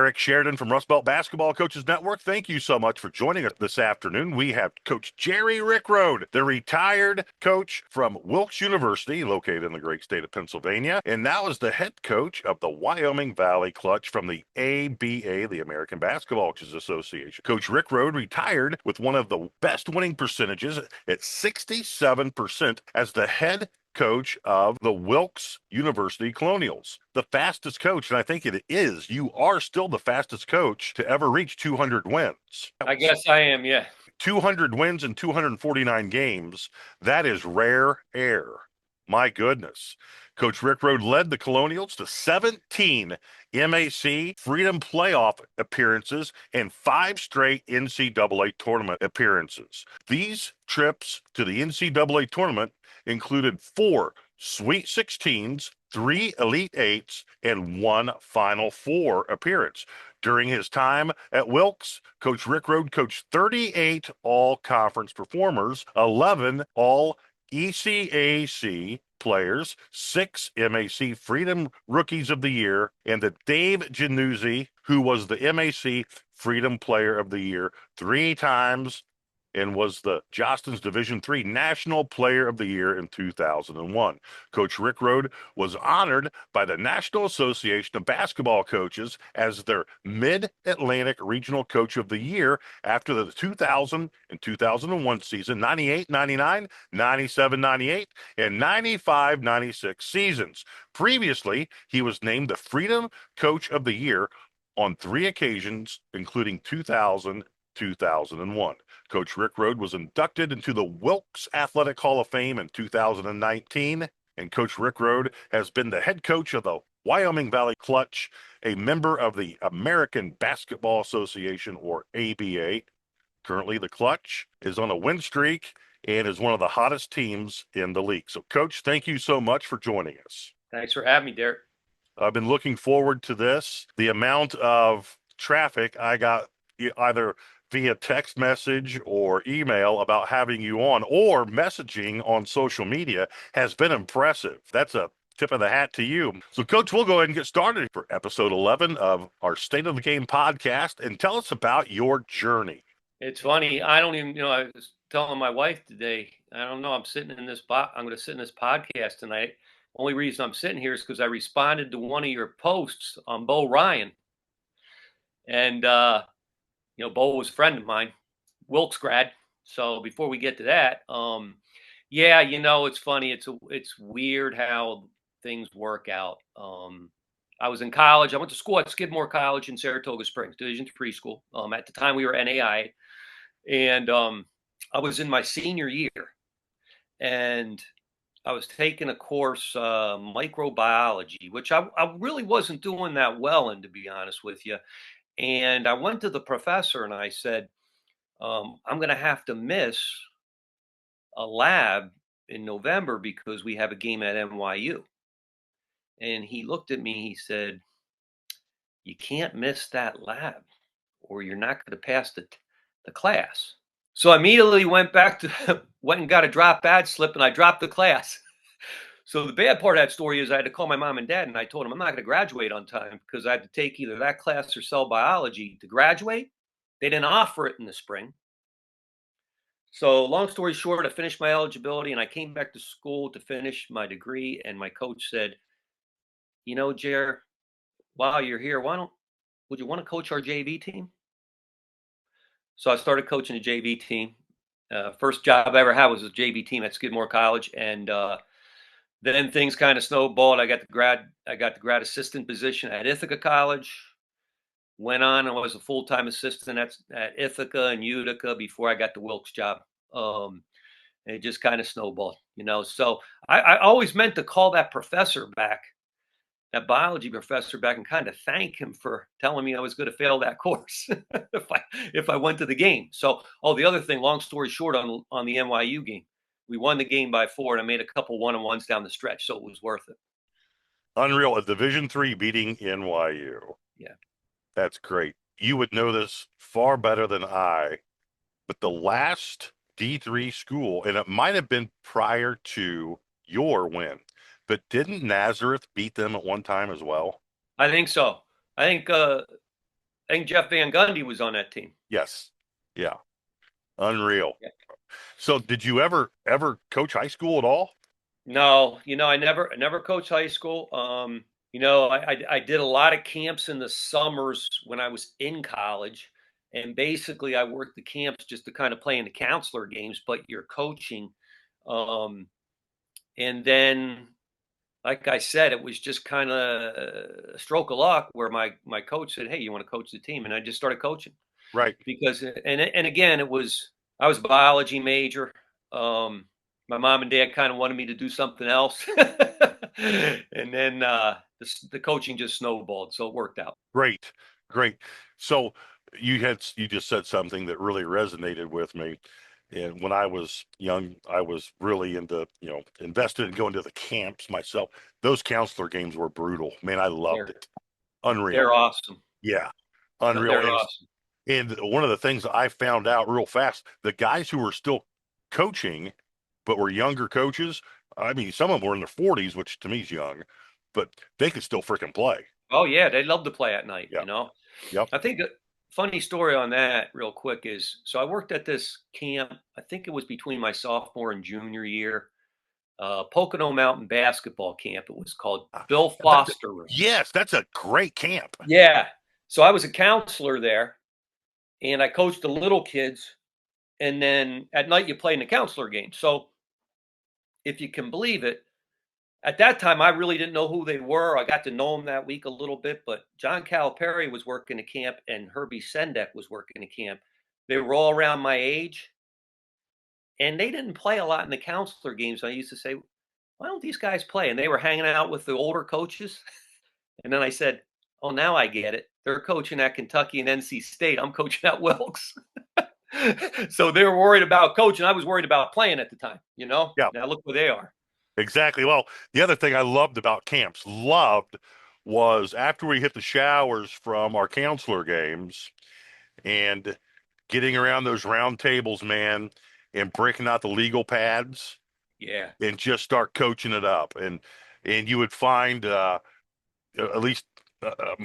Eric Sheridan from Rust Belt Basketball Coaches Network. Thank you so much for joining us this afternoon. We have Coach Jerry Rickrode, the retired coach from Wilkes University, located in the great state of Pennsylvania, and now is the head coach of the Wyoming Valley Clutch from the ABA, the American Basketball Coaches Association. Coach Rickrode retired with one of the best winning percentages at 67% as the head coach of the Wilkes University Colonials, the fastest coach, and I think it is. You are still the fastest coach to ever reach 200 wins. I guess I am, yeah. 200 wins in 249 games. That is rare air. My goodness. Coach Rickrode led the Colonials to 17 MAC Freedom Playoff appearances and 5 straight NCAA Tournament appearances. These trips to the NCAA Tournament included 4 Sweet 16s, 3 Elite 8s, and 1 Final Four appearance. During his time at Wilkes, Coach Rickrode coached 38 all-conference performers, 11 all-ECAC players, 6 MAC Freedom Rookies of the Year, and the Dave Jannuzzi, who was the MAC Freedom Player of the Year 3 times and was the Jostens Division III National Player of the Year in 2001. Coach Rickrode was honored by the National Association of Basketball Coaches as their Mid-Atlantic Regional Coach of the Year after the 2000 and 2001 season, 98-99, 97-98, and 95-96 seasons. Previously, he was named the Freedom Coach of the Year on 3 occasions, including 2000 2001. Coach Rickrode was inducted into the Wilkes Athletic Hall of Fame in 2019, and Coach Rickrode has been the head coach of the Wyoming Valley Clutch, a member of the American Basketball Association, or ABA. Currently, the Clutch is on a win streak and is one of the hottest teams in the league. So, Coach, thank you so much for joining us. Thanks for having me, Derek. I've been looking forward to this. The amount of traffic I got either via text message or email about having you on, or messaging on social media, has been impressive. That's a tip of the hat to you. So, Coach, we'll go ahead and get started for episode 11 of our State of the Game podcast, and tell us about your journey. It's funny. I don't even, I was telling my wife today, I don't know, I'm going to sit in this podcast tonight. Only reason I'm sitting here is because I responded to one of your posts on Bo Ryan. And, Bo was a friend of mine, Wilkes grad. So before we get to that, it's funny. It's weird how things work out. I was in college. I went to school at Skidmore College in Saratoga Springs, Division III school. At the time we were NAI, and I was in my senior year, and I was taking a course, microbiology, which I really wasn't doing that well in, to be honest with you. And I went to the professor and I said, I'm going to have to miss a lab in November because we have a game at NYU. And he looked at me, he said, you can't miss that lab or you're not going to pass the class. So I immediately went and got a drop bad slip, and I dropped the class. So the bad part of that story is I had to call my mom and dad, and I told them I'm not going to graduate on time because I had to take either that class or cell biology to graduate. They didn't offer it in the spring. So long story short, I finished my eligibility, and I came back to school to finish my degree, and my coach said, Jer, while you're here, would you want to coach our JV team? So I started coaching the JV team. First job I ever had was a JV team at Skidmore College, and then things kind of snowballed. I got the grad assistant position at Ithaca College. Went on and was a full-time assistant at Ithaca and Utica before I got the Wilkes job. And it just kind of snowballed, So I always meant to call that professor back, that biology professor back, and kind of thank him for telling me I was going to fail that course if I went to the game. So, the other thing, long story short, on the NYU game, we won the game by 4, and I made a couple one-on-ones down the stretch, so it was worth it. Unreal. A Division III beating NYU. Yeah. That's great. You would know this far better than I, but the last D3 school, and it might have been prior to your win, but didn't Nazareth beat them at one time as well? I think so. I think I think Jeff Van Gundy was on that team. Yes. Yeah. Unreal. Yeah. So did you ever coach high school at all? No, I never coached high school. I did a lot of camps in the summers when I was in college, and basically I worked the camps just to kind of play in the counselor games, but you're coaching. Um, and then, like I said, it was just kind of a stroke of luck where my coach said, "Hey, you want to coach the team?" And I just started coaching Right. because, and again, I was a biology major. My mom and dad kind of wanted me to do something else, and then the coaching just snowballed, so it worked out. Great. Great. So you just said something that really resonated with me. And when I was young, I was really into, invested in going to the camps myself. Those counselor games were brutal. Man, I loved They're it. Unreal. they're awesome. Yeah. No, Unreal. they're awesome. And one of the things I found out real fast, the guys who were still coaching, but were younger coaches, I mean, some of them were in their 40s, which to me is young, but they could still freaking play. Oh yeah, they love to play at night. Yeah. Yep. I think a funny story on that, real quick, is so I worked at this camp. I think it was between my sophomore and junior year. Pocono Mountain basketball camp. It was called. Ah, Bill That's Foster ran. yes, that's a great camp. Yeah. So I was a counselor there, and I coached the little kids. And then at night you play in the counselor game. So if you can believe it, at that time I really didn't know who they were. I got to know them that week a little bit, but John Calipari was working the camp and Herbie Sendek was working the camp. They were all around my age, and they didn't play a lot in the counselor games. I used to say, why don't these guys play? And they were hanging out with the older coaches. And then I said, oh, now I get it. They're coaching at Kentucky and NC State. I'm coaching at Wilkes. So they were worried about coaching. I was worried about playing at the time, you know? Yeah, Now look where they are. exactly. Well, the other thing I loved about camps, was after we hit the showers from our counselor games and getting around those round tables, man, and breaking out the legal pads Yeah. and just start coaching it up. And you would find at least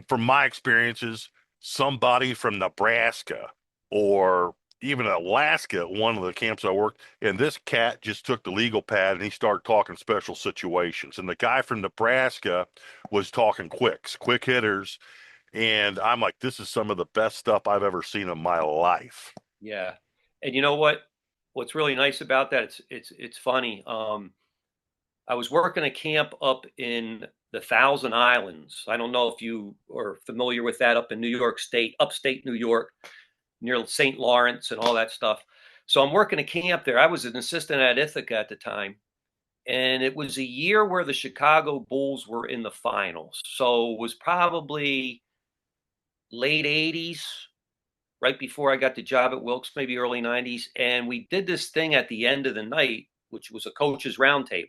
from my experiences, somebody from Nebraska or even Alaska, one of the camps I worked, and this cat just took the legal pad and he started talking special situations. And the guy from Nebraska was talking quick hitters. And I'm like, this is some of the best stuff I've ever seen in my life. Yeah. And you know what? What's really nice about that, it's funny. I was working a camp up in the Thousand Islands. I don't know if you are familiar with that, up in New York State, upstate New York, near St. Lawrence and all that stuff. So I'm working a camp there. I was an assistant at Ithaca at the time. And it was a year where the Chicago Bulls were in the finals. So it was probably late 80s, right before I got the job at Wilkes, maybe early 90s. And we did this thing at the end of the night, which was a coaches roundtable.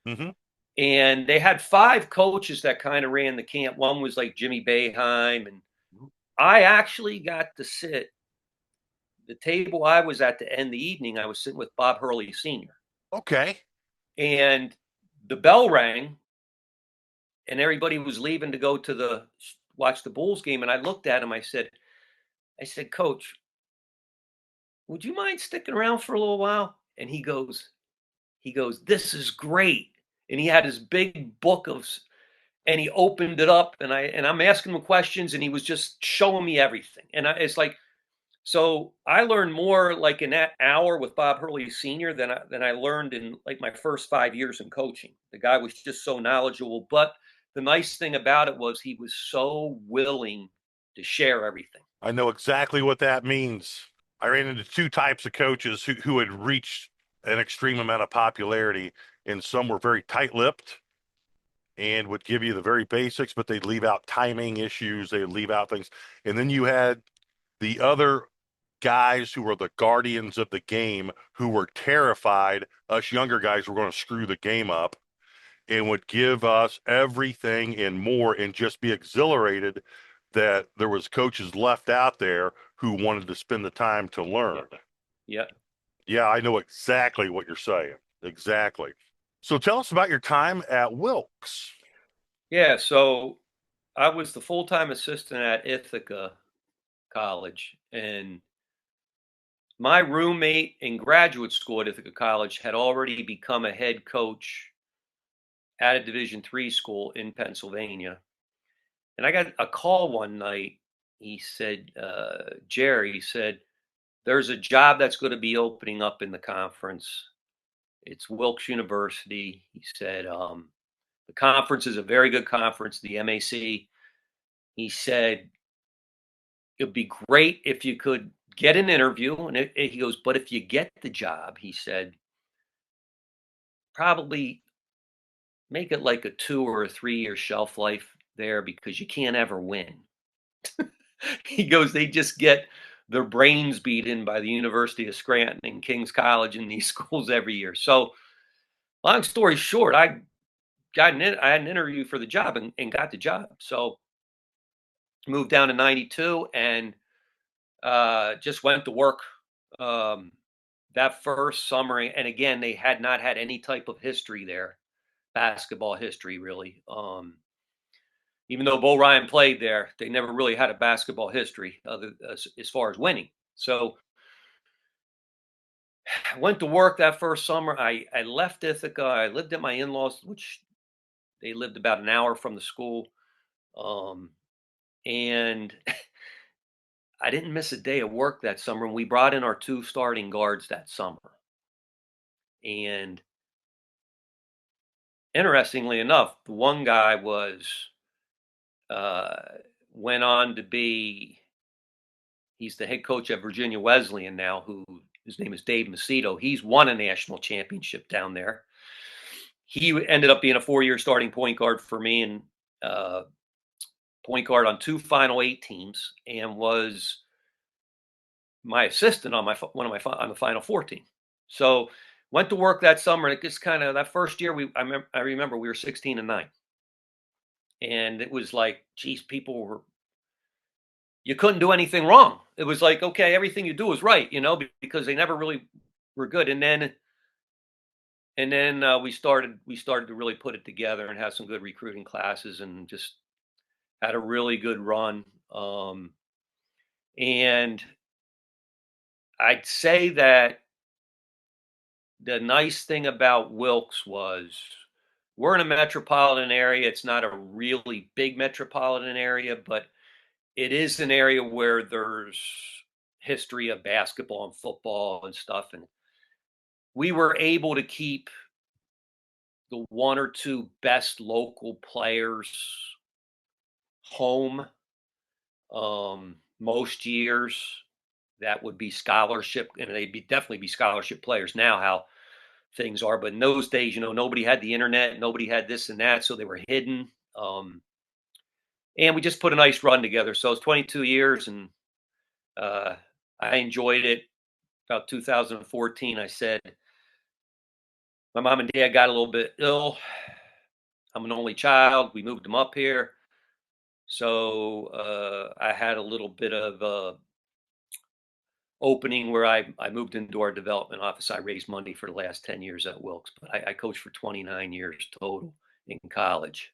Hmm. And they had five coaches that kind of ran the camp. One was like Jimmy Boeheim. And I actually got to sit the table I was at to end the evening. I was sitting with Bob Hurley Sr. Okay. And the bell rang and everybody was leaving to go to the watch the Bulls game. And I looked at him. I said, Coach, would you mind sticking around for a little while? And he goes, this is great. And he had his big book and he opened it up and I'm asking him questions and he was just showing me everything. And it's like, so I learned more like in that hour with Bob Hurley Sr. than I learned in like my first 5 years in coaching. The guy was just so knowledgeable. But the nice thing about it was he was so willing to share everything. I know exactly what that means. I ran into two types of coaches who had reached an extreme amount of popularity, and some were very tight-lipped and would give you the very basics, but they'd leave out timing issues, they'd leave out things. And then you had the other guys who were the guardians of the game who were terrified us younger guys were going to screw the game up and would give us everything and more and just be exhilarated that there was coaches left out there who wanted to spend the time to learn. Yeah. Yeah, I know exactly what you're saying. Exactly. So tell us about your time at Wilkes. Yeah. So I was the full-time assistant at Ithaca College, and my roommate in graduate school at Ithaca College had already become a head coach at a Division III school in Pennsylvania. And I got a call one night. He said, Jerry said, there's a job that's going to be opening up in the conference. It's Wilkes University. He said, the conference is a very good conference, the MAC. He said, it'd be great if you could get an interview. And he goes, but if you get the job, he said, probably make it like a 2 or a 3 year shelf life there because you can't ever win. He goes, they just get their brains beaten by the University of Scranton and King's College and these schools every year. So, long story short, I had an interview for the job and got the job. So, moved down to 92 and just went to work that first summer. And again, they had not had any type of history there, basketball history, really. Even though Bo Ryan played there, they never really had a basketball history as far as winning. So I went to work that first summer. I left Ithaca. I lived at my in-laws, which they lived about an hour from the school. And I didn't miss a day of work that summer. And we brought in our 2 starting guards that summer. And interestingly enough, the one guy went on to be, he's the head coach at Virginia Wesleyan now, his name is Dave Macedo. He's won a national championship down there. He ended up being a 4-year starting point guard for me and point guard on 2 Final 8 teams, and was my assistant on on the Final 4 team. So went to work that summer, and it just kind of, that first year I remember we were 16-9. And it was like, geez, you couldn't do anything wrong. It was like, okay, everything you do is right, because they never really were good. And then we started to really put it together and have some good recruiting classes and just had a really good run. And I'd say that the nice thing about Wilkes was we're in a metropolitan area. It's not a really big metropolitan area, but it is an area where there's history of basketball and football and stuff. And we were able to keep the 1 or 2 best local players home. Most years that would be scholarship, and they'd definitely be scholarship players now, how things are. But in those days, nobody had the internet, nobody had this and that, so they were hidden. And we just put a nice run together. So it's 22 years, and I enjoyed it. About 2014, I said, my mom and dad got a little bit ill. I'm an only child. We moved them up here. So I had a little bit of opening where I moved into our development office. I raised money for the last 10 years at Wilkes, but I coached for 29 years total in college.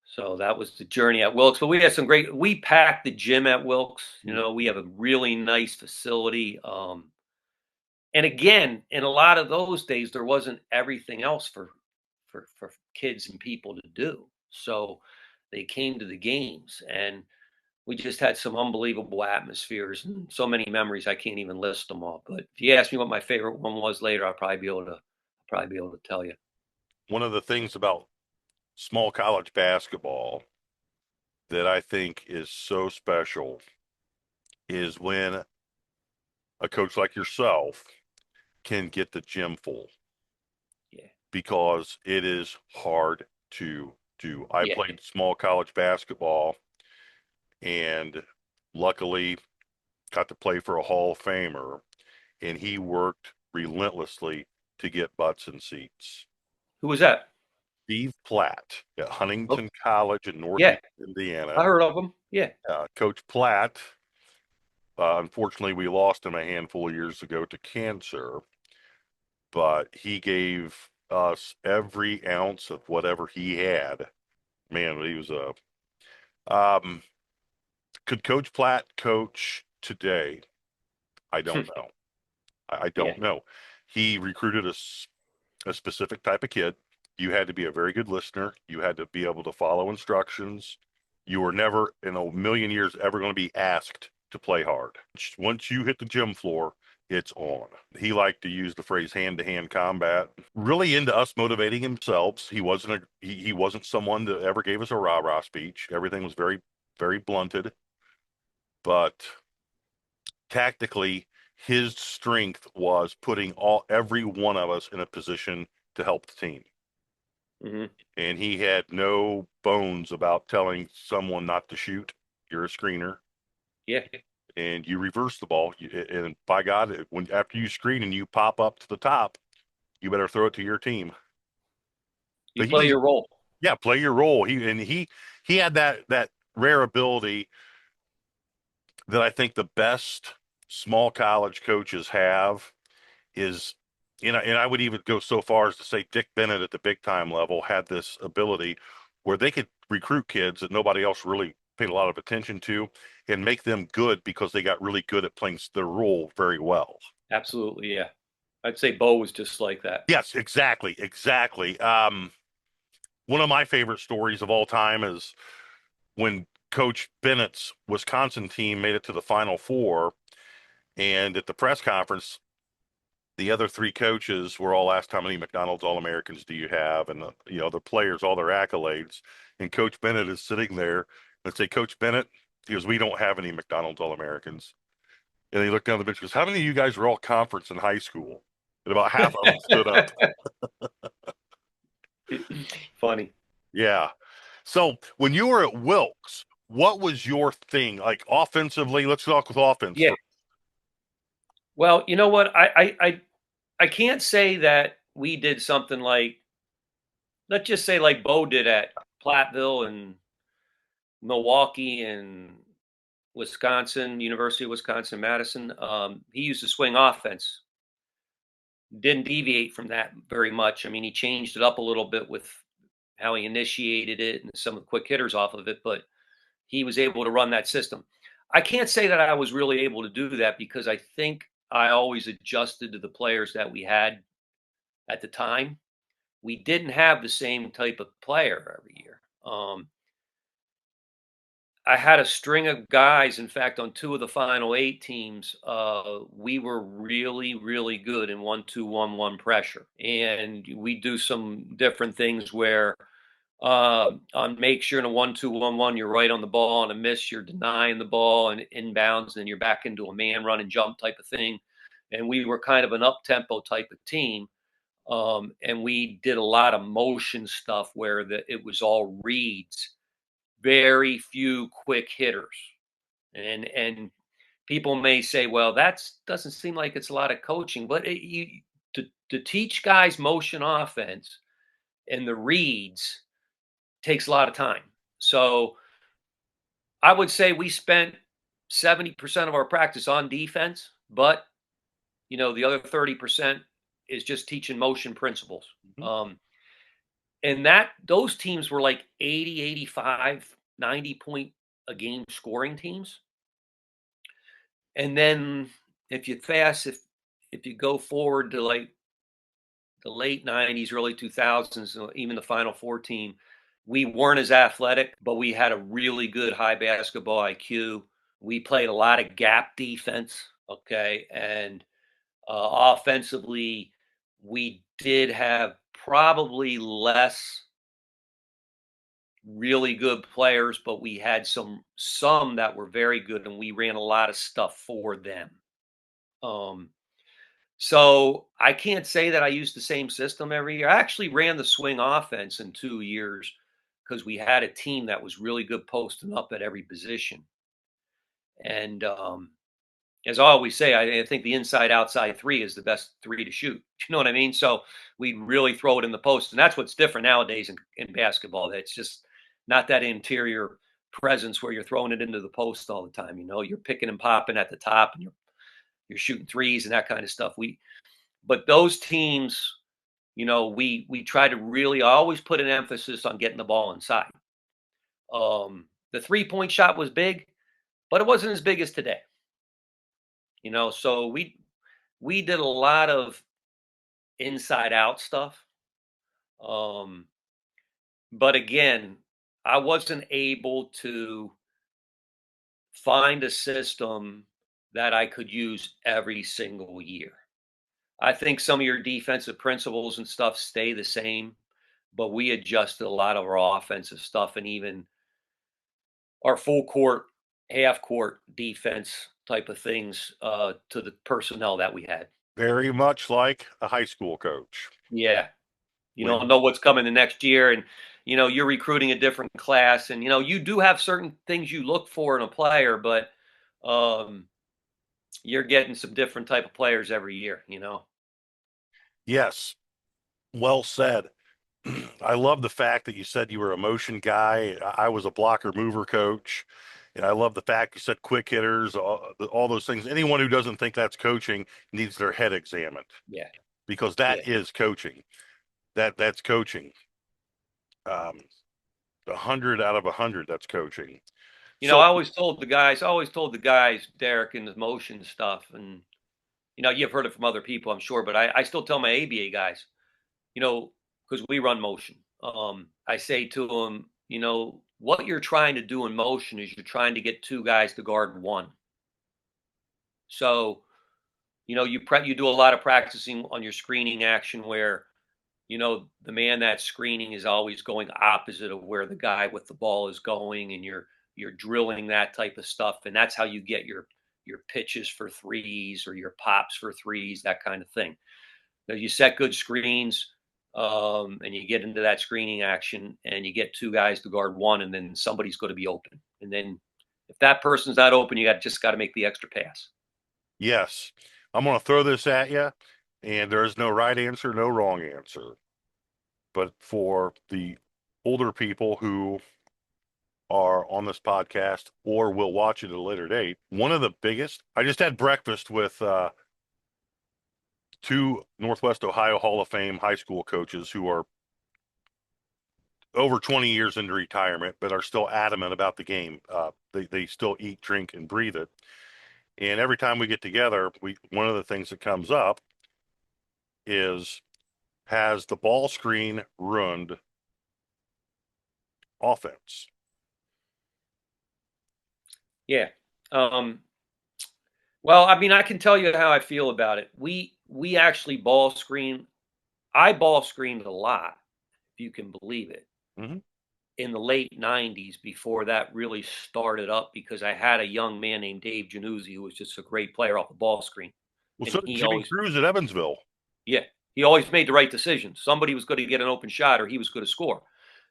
So that was the journey at Wilkes. But we had we packed the gym at Wilkes. We have a really nice facility. And again, in a lot of those days, there wasn't everything else for kids and people to do. So they came to the games, and we just had some unbelievable atmospheres and so many memories. I can't even list them all. But if you ask me what my favorite one was later, I'll probably be able to tell you. One of the things about small college basketball that I think is so special is when a coach like yourself can get the gym full. Yeah. Because it is hard to do. I played small college basketball and luckily got to play for a Hall of Famer, and he worked relentlessly to get butts and seats. Who was that? Steve Platt at Huntington College in Northeast Indiana. I heard of him. Yeah. Coach Platt, unfortunately, we lost him a handful of years ago to cancer, but he gave us every ounce of whatever he had. Man, he was Could Coach Platt coach today? I don't know. I Yeah. don't know. He recruited a specific type of kid. You had to be a very good listener. You had to be able to follow instructions. You were never in a million years ever going to be asked to play hard. Once you hit the gym floor, it's on. He liked to use the phrase hand-to-hand combat. Really into us motivating himself. He wasn't someone that ever gave us a rah-rah speech. Everything was very, very blunted. But tactically, his strength was putting every one of us in a position to help the team. Mm-hmm. And he had no bones about telling someone not to shoot. You're a screener, Yeah. and you reverse the ball. And by God, when after you screen and you pop up to the top, you better throw it to your team. You But play your role. yeah, play your role. He had that rare ability that I think the best small college coaches have is, and I would even go so far as to say Dick Bennett at the big time level had this ability where they could recruit kids that nobody else really paid a lot of attention to and make them good because they got really good at playing their role very well. Absolutely. Yeah. I'd say Bo was just like that. Yes, exactly, exactly. One of my favorite stories of all time is when Coach Bennett's Wisconsin team made it to the Final Four, and at the press conference, the other three coaches were all asked how many McDonald's All-Americans do you have, and the players all their accolades, and Coach Bennett is sitting there and say, Coach Bennett, he goes, we don't have any McDonald's All-Americans, and he looked down the bench and goes, how many of you guys were all conference in high school? And about half of them stood up. Funny. Yeah. So when you were at Wilkes, what was your thing like offensively? Let's talk with offense Yeah. first. Well, you know what? I can't say that we did something like, let's just say like Bo did at Platteville and Milwaukee and Wisconsin, University of Wisconsin, Madison. He used to swing offense. Didn't deviate from that very much. I mean, he changed it up a little bit with how he initiated it and some of the quick hitters off of it, but he was able to run that system. I can't say that I was really able to do that because I think I always adjusted to the players that we had at the time. We didn't have the same type of player every year. I had a string of guys. In fact, on two of the final eight teams, we were really, really good in 1-2-1-1 pressure, and we do some different things where on make sure in a 1-2-1-1 you're right on the ball, and a miss you're denying the ball and inbounds, and then you're back into a man run and jump type of thing. And we were kind of an up tempo type of team. And we did a lot of motion stuff where it was all reads, very few quick hitters. And people may say, well, that doesn't seem like it's a lot of coaching, but to teach guys motion offense and the reads takes a lot of time. So I would say we spent 70% of our practice on defense, but the other 30% is just teaching motion principles. Mhm. And that those teams were like 80, 85, 90 point a game scoring teams. And then if you go forward to like the late 90s, early 2000s, even the Final Four team, we weren't as athletic, but we had a really good high basketball IQ. We played a lot of gap defense, okay, and offensively, we did have probably less really good players, but we had some that were very good, and we ran a lot of stuff for them. Um, so I can't say that I used the same system every year. I actually ran the swing offense in 2 years because we had a team that was really good posting up at every position. And as I always say, I think the inside outside three is the best three to shoot. You know what I mean? So we really throw it in the post. And that's what's different nowadays in basketball. It's just not that interior presence where you're throwing it into the post all the time. You're picking and popping at the top and you're shooting threes and that kind of stuff. But those teams, we try to really always put an emphasis on getting the ball inside. The 3-point shot was big, but it wasn't as big as today. So we did a lot of inside out stuff. But again, I wasn't able to find a system that I could use every single year. I think some of your defensive principles and stuff stay the same, but we adjusted a lot of our offensive stuff and even our full court, half court defense type of things to the personnel that we had. Very much like a high school coach. Yeah. You When don't know what's coming the next year, and you're recruiting a different class, and you do have certain things you look for in a player, but um, you're getting some different type of players every year. Yes, well said. I love the fact that you said you were a motion guy. I was a blocker mover coach. And I love the fact you said quick hitters, all those things. Anyone who doesn't think that's coaching needs their head examined Yeah, because yeah. that is coaching. That's coaching. 100 out of 100, that's coaching. So I always told the guys, Derek, in the motion stuff, and you've heard it from other people, I'm sure, but I still tell my ABA guys, because we run motion. I say to them, what you're trying to do in motion is you're trying to get two guys to guard one. So, you do a lot of practicing on your screening action where, the man that's screening is always going opposite of where the guy with the ball is going, and you're drilling that type of stuff, and that's how you get your pitches for threes or your pops for threes, that kind of thing. Now, you set good screens, and you get into that screening action, and you get two guys to guard one, and then somebody's going to be open. And then if that person's not open, you just got to make the extra pass. yes, I'm going to throw this at you, and there is no right answer, no wrong answer. But for the older people who are on this podcast or will watch it at a later date, one of the biggest, I just had breakfast with two Northwest Ohio Hall of Fame high school coaches who are over 20 years into retirement, but are still adamant about the game. They still eat, drink, and breathe it. And every time we get together, one of the things that comes up is, has the ball screen ruined offense? Yeah. Well, I mean, I can tell you how I feel about it. We actually ball screen. I ball screened a lot, if you can believe it, Mm-hmm. in the late '90s before that really started up because I had a young man named Dave Jannuzzi who was just a great player off the ball screen, Well, and so did Jimmy Cruz at Evansville. yeah, he always made the right decisions. Somebody was going to get an open shot or he was going to score.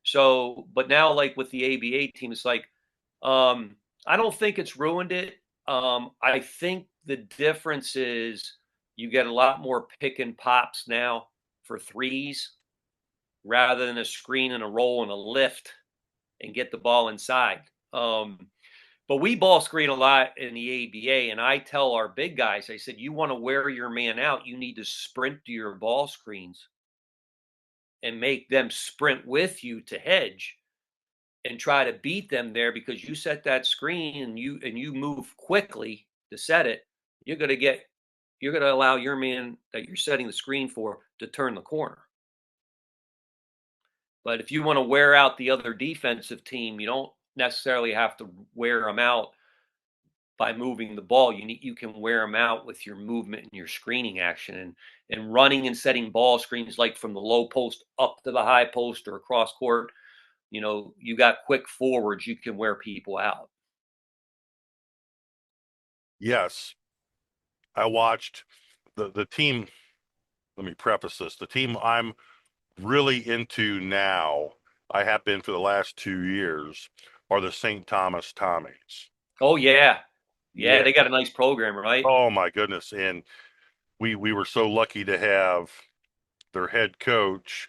So, but now like with the ABA team, it's like, I don't think it's ruined it. I think the difference is you get a lot more pick and pops now for threes rather than a screen and a roll and a lift and get the ball inside. But we ball screen a lot in the ABA, and I tell our big guys, I said, you want to wear your man out, you need to sprint to your ball screens and make them sprint with you to hedge and try to beat them there because you set that screen and you move quickly to set it. You're going to allow your man that you're setting the screen for to turn the corner. But if you want to wear out the other defensive team, you don't necessarily have to wear them out by moving the ball. You can wear them out with your movement and your screening action and running and setting ball screens like from the low post up to the high post or across court. You got quick forwards, you can wear people out. Yes, I watched the team. Let me preface this. The team I'm really into now, I have been for the last 2 years, are the St. Thomas Tommies. Oh yeah. Yeah, Yeah. they got a nice program, right? Oh my goodness. And we were so lucky to have their head coach,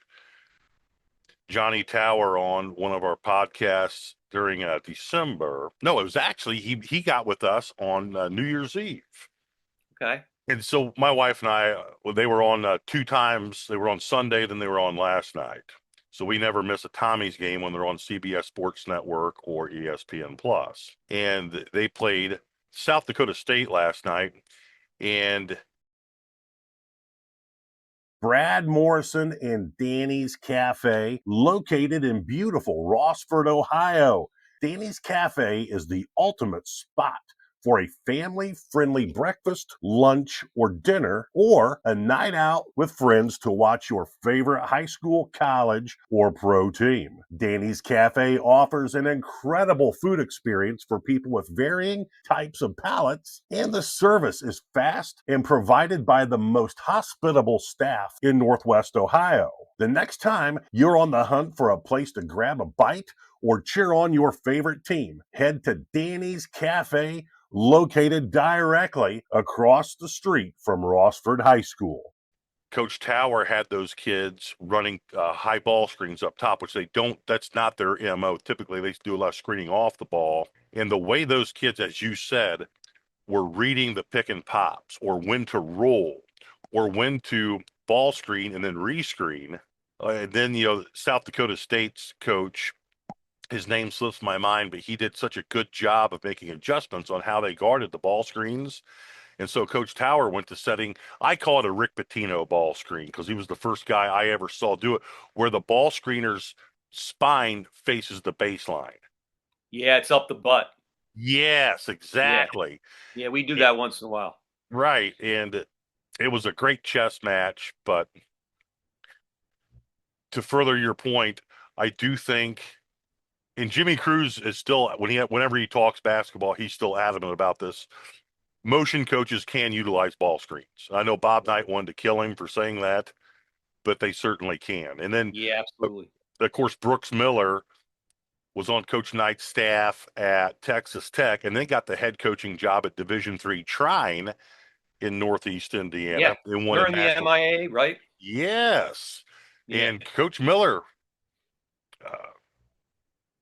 Johnny Tower, on one of our podcasts during December. No, it was actually he got with us on New Year's Eve. Okay. And so my wife and I, well, they were on 2 times. They were on Sunday, then they were on last night. So we never miss a Tommy's game when they're on CBS Sports Network or ESPN Plus. And they played South Dakota State last night, and Brad Morrison and Danny's Cafe, located in beautiful Rossford, Ohio. Danny's Cafe is the ultimate spot for a family-friendly breakfast, lunch, or dinner, or a night out with friends to watch your favorite high school, college, or pro team. Danny's Cafe offers an incredible food experience for people with varying types of palates, and the service is fast and provided by the most hospitable staff in Northwest Ohio. The next time you're on the hunt for a place to grab a bite or cheer on your favorite team, head to Danny's Cafe, located directly across the street from Rossford High School. Coach Tower had those kids running high ball screens up top, which they don't, that's not their MO. Typically, they do a lot of screening off the ball. And the way those kids, as you said, were reading the pick and pops, or when to roll, or when to ball screen and then rescreen. And then, South Dakota State's coach, his name slips my mind, but he did such a good job of making adjustments on how they guarded the ball screens. And so Coach Tower went to setting, I call it a Rick Pitino ball screen, because he was the first guy I ever saw do it, where the ball screener's spine faces the baseline. Yeah, it's up the butt. Yes, exactly. Yeah, we do that once in a while. Right. And it was a great chess match, but to further your point, I do think, and Jimmy Cruz is still, whenever he talks basketball, he's still adamant about this. Motion coaches can utilize ball screens. I know Bob Knight wanted to kill him for saying that, but they certainly can. And then, Yeah, absolutely. of course, Brooks Miller was on Coach Knight's staff at Texas Tech, and then got the head coaching job at Division III Trine in Northeast Indiana. Yeah, and won they're a in the national. MIA, right? Yes. Yeah. And Coach Miller,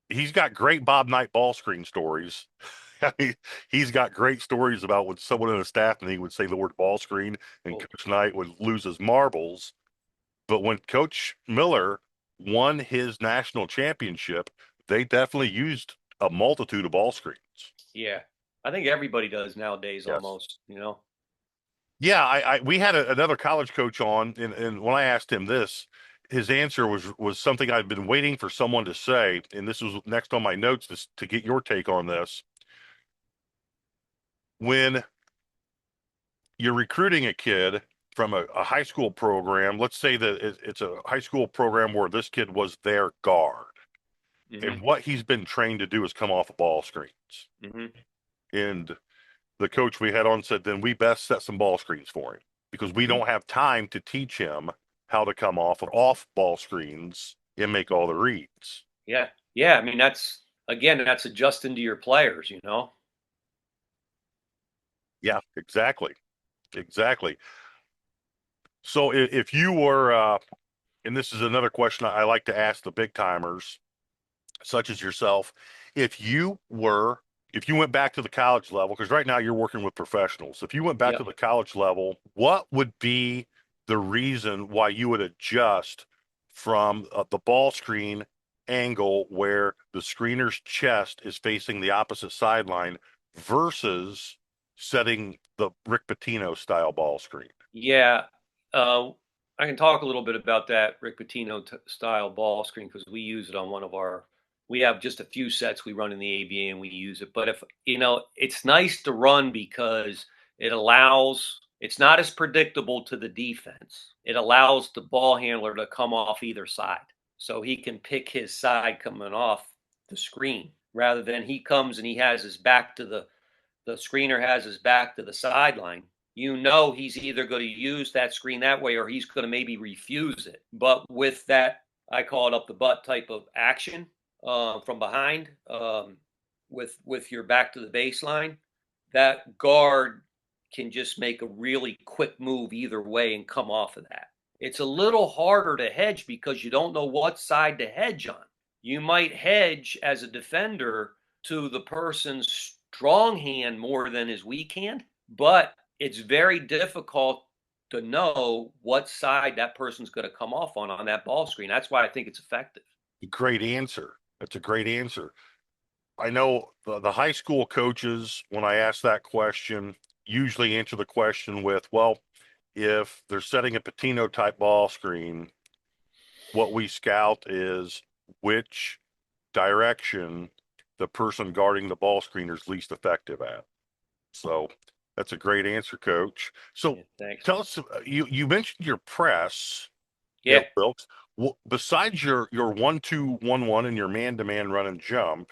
he's got great Bob Knight ball screen stories. I mean, he's got great stories about when someone in the staff and he would say the word ball screen, and Coach Knight would lose his marbles. But when Coach Miller won his national championship, they definitely used a multitude of ball screens. Yeah, I think everybody does nowadays, Yes. almost. Yeah, we had another college coach on, and when I asked him this, his answer was something I've been waiting for someone to say, and this was next on my notes to get your take on this. When you're recruiting a kid from a high school program, let's say that it's a high school program where this kid was their guard, and what he's been trained to do is come off of ball screens. And the coach we had on said, then we best set some ball screens for him, because we don't have time to teach him how to come off ball screens and make all the reads. Yeah. I mean, that's adjusting to your players, Yeah, exactly. So if you were, and this is another question I like to ask the big timers, such as yourself, if you went back to the college level, because right now you're working with professionals, if you went back to the college level, what would be the reason why you would adjust from the ball screen angle where the screener's chest is facing the opposite sideline versus setting the Rick Pitino style ball screen? Yeah. I can talk a little bit about that Rick Pitino style ball screen, because we use it on we have just a few sets we run in the ABA and we use it. But it's nice to run because it's not as predictable to the defense. It allows the ball handler to come off either side. So he can pick his side coming off the screen, rather than he comes and he has his back to the screener has his back to the sideline. He's either going to use that screen that way, or he's going to maybe refuse it. But with that, I call it up the butt type of action from behind, with your back to the baseline, that guard can just make a really quick move either way and come off of that. It's a little harder to hedge because you don't know what side to hedge on. You might hedge as a defender to the person's strong hand more than his weak hand, but it's very difficult to know what side that person's going to come off on that ball screen. That's why I think it's effective. Great answer. That's a great answer. I know the high school coaches, when I ask that question, usually answer the question with, well, if they're setting a Patino type ball screen, what we scout is which direction the person guarding the ball screener is least effective at. So that's a great answer, Coach. So Yeah, thanks. tell us, you mentioned your press Yeah. at Wilkes. Well, besides your 1-2-1-1 and your man-to-man run and jump,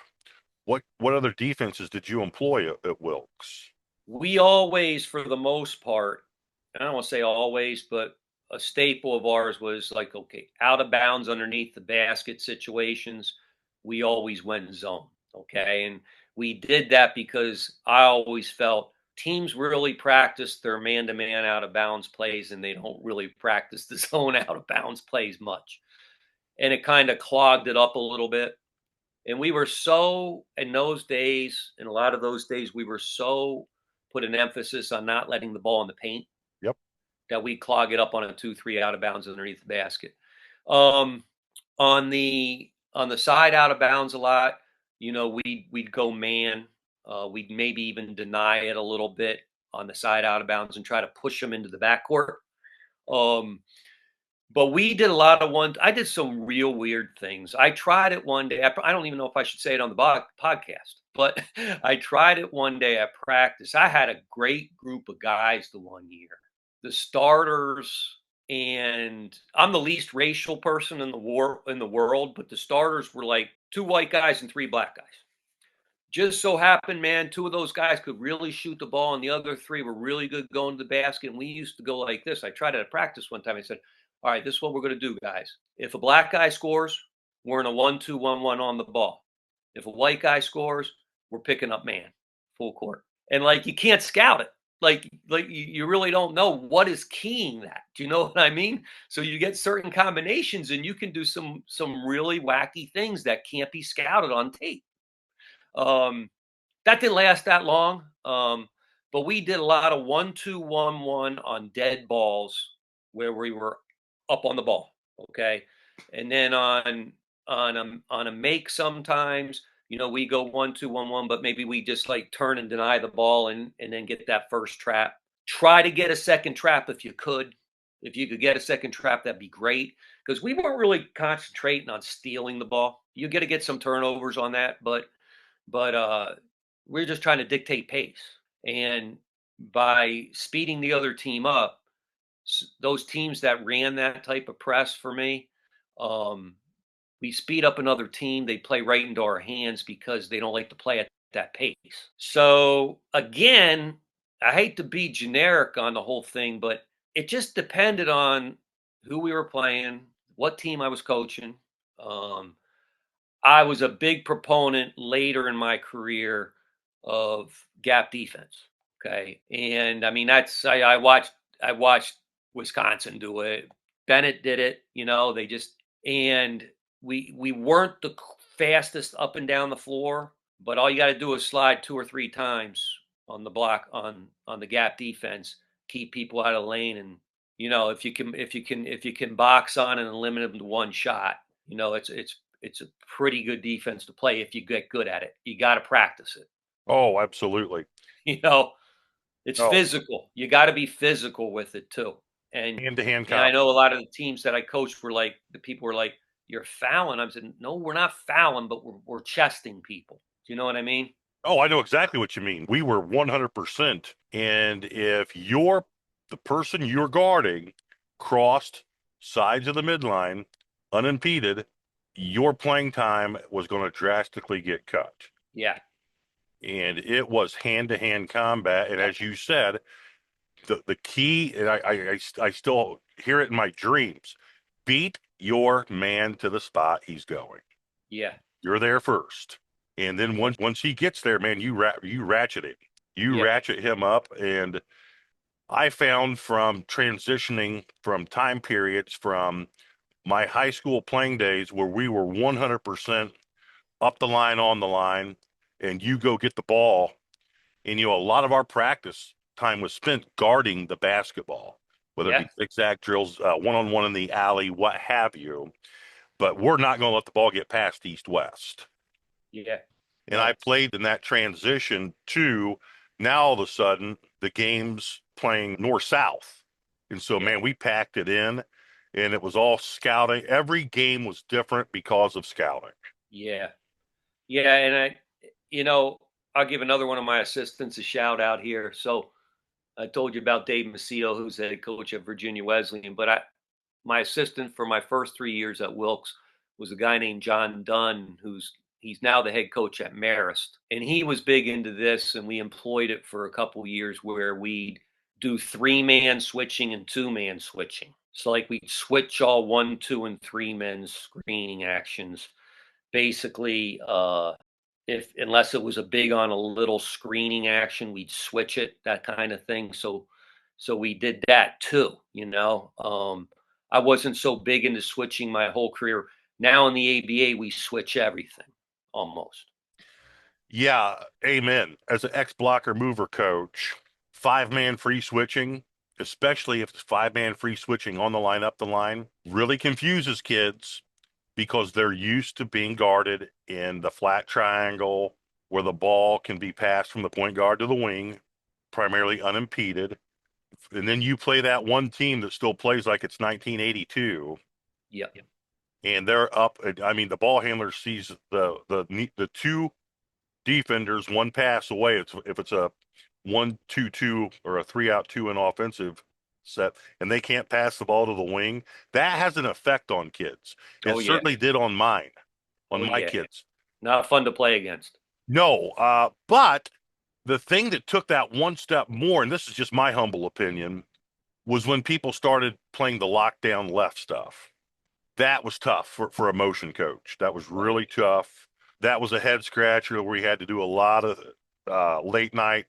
what other defenses did you employ at Wilkes? We always, for the most part, I don't want to say always, but a staple of ours was like, okay, out of bounds underneath the basket situations, we always went zone. Okay. And we did that because I always felt teams really practice their man to man out of bounds plays and they don't really practice the zone out of bounds plays much. And it kind of clogged it up a little bit. And we were so, in those days, in a lot of those days, we were so put an emphasis on not letting the ball in the paint. Yep. That we clog it up on a 2-3 out of bounds underneath the basket. On the side out of bounds a lot, we'd go man. We'd maybe even deny it a little bit on the side out of bounds and try to push them into the backcourt. But we did a lot of I did some real weird things. I tried it one day. I don't even know if I should say it on the podcast, but I tried it one day at practice. I had a great group of guys the one year. The starters, and I'm the least racial person in the world, but the starters were like 2 white guys and 3 black guys. Just so happened, man, 2 of those guys could really shoot the ball, and the other 3 were really good going to the basket. And we used to go like this. I tried it at practice one time. I said, all right, this is what we're going to do, guys. If a black guy scores, we're in a 1-2-1-1 on the ball. If a white guy scores, we're picking up man, full court. And like, you can't scout it. Like you really don't know what is keying that. Do you know what I mean? So you get certain combinations and you can do some really wacky things that can't be scouted on tape. That didn't last that long. But we did a lot of 1-2-1-1 on dead balls where we were up on the ball. Okay. And then on a make sometimes, we go 1-2-1-1, but maybe we just like turn and deny the ball and then get that first trap. Try to get a second trap if you could. If you could get a second trap, that'd be great. Because we weren't really concentrating on stealing the ball. You got to get some turnovers on that, but we're just trying to dictate pace. And by speeding the other team up, those teams that ran that type of press for me, we speed up another team. They play right into our hands because they don't like to play at that pace. So again, I hate to be generic on the whole thing, but it just depended on who we were playing, what team I was coaching. I was a big proponent later in my career of gap defense. Okay. And I mean, I watched Wisconsin do it. Bennett did it, and we weren't the fastest up and down the floor, but all you got to do is slide 2 or 3 times on the block on the gap defense, keep people out of the lane. And, if you can box on and limit them to one shot, it's a pretty good defense to play if you get good at it. You got to practice it. Oh, absolutely. It's physical. You got to be physical with it too. And hand-to-hand. I know a lot of the teams that I coached were like, the people were like, "You're fouling." I'm saying, "No, we're not fouling, but we're chesting people." Do you know what I mean? Oh, I know exactly what you mean. We were 100%. And if the person you're guarding crossed sides of the midline unimpeded, your playing time was going to drastically get cut. Yeah. And it was hand-to-hand combat. And as you said, the key, and I still hear it in my dreams, beat your man to the spot he's going. Yeah. You're there first. And then once he gets there, man, you ratchet him. You ratchet him up. And I found from transitioning from time periods from my high school playing days where we were 100% up the line, on the line, and you go get the ball. And, a lot of our practice time was spent guarding the basketball. whether it be zigzag drills, one-on-one in the alley, what have you. But we're not going to let the ball get past east-west. Yeah. And I played in that transition to now all of a sudden the game's playing north-south. And so, man, we packed it in and it was all scouting. Every game was different because of scouting. Yeah. Yeah. And I'll give another one of my assistants a shout out here. So I told you about Dave Macedo, who's the head coach at Virginia Wesleyan, but my assistant for my first 3 years at Wilkes was a guy named John Dunn, he's now the head coach at Marist. And he was big into this, and we employed it for a couple years where we'd do 3-man switching and 2-man switching. So like we'd switch all 1, 2, and 3 men screening actions. Basically, if unless it was a big on a little screening action, we'd switch it, that kind of thing. So we did that too, I wasn't so big into switching my whole career. Now in the ABA, we switch everything almost. Yeah, amen. As an ex-blocker mover coach, 5-man free switching, especially if it's 5-man free switching on the line, up the line, really confuses kids because they're used to being guarded in the flat triangle where the ball can be passed from the point guard to the wing, primarily unimpeded. And then you play that one team that still plays like it's 1982. Yep. And they're up. I mean, the ball handler sees the two defenders one pass away. If it's a 1-2-2 or a 3-out 2 in offensive set, and they can't pass the ball to the wing, that has an effect on kids. It certainly did on mine, my kids. Not fun to play against. No, but the thing that took that one step more, and this is just my humble opinion, was when people started playing the lockdown left stuff. That was tough for a motion coach. That was really tough. That was a head scratcher where we had to do a lot of late night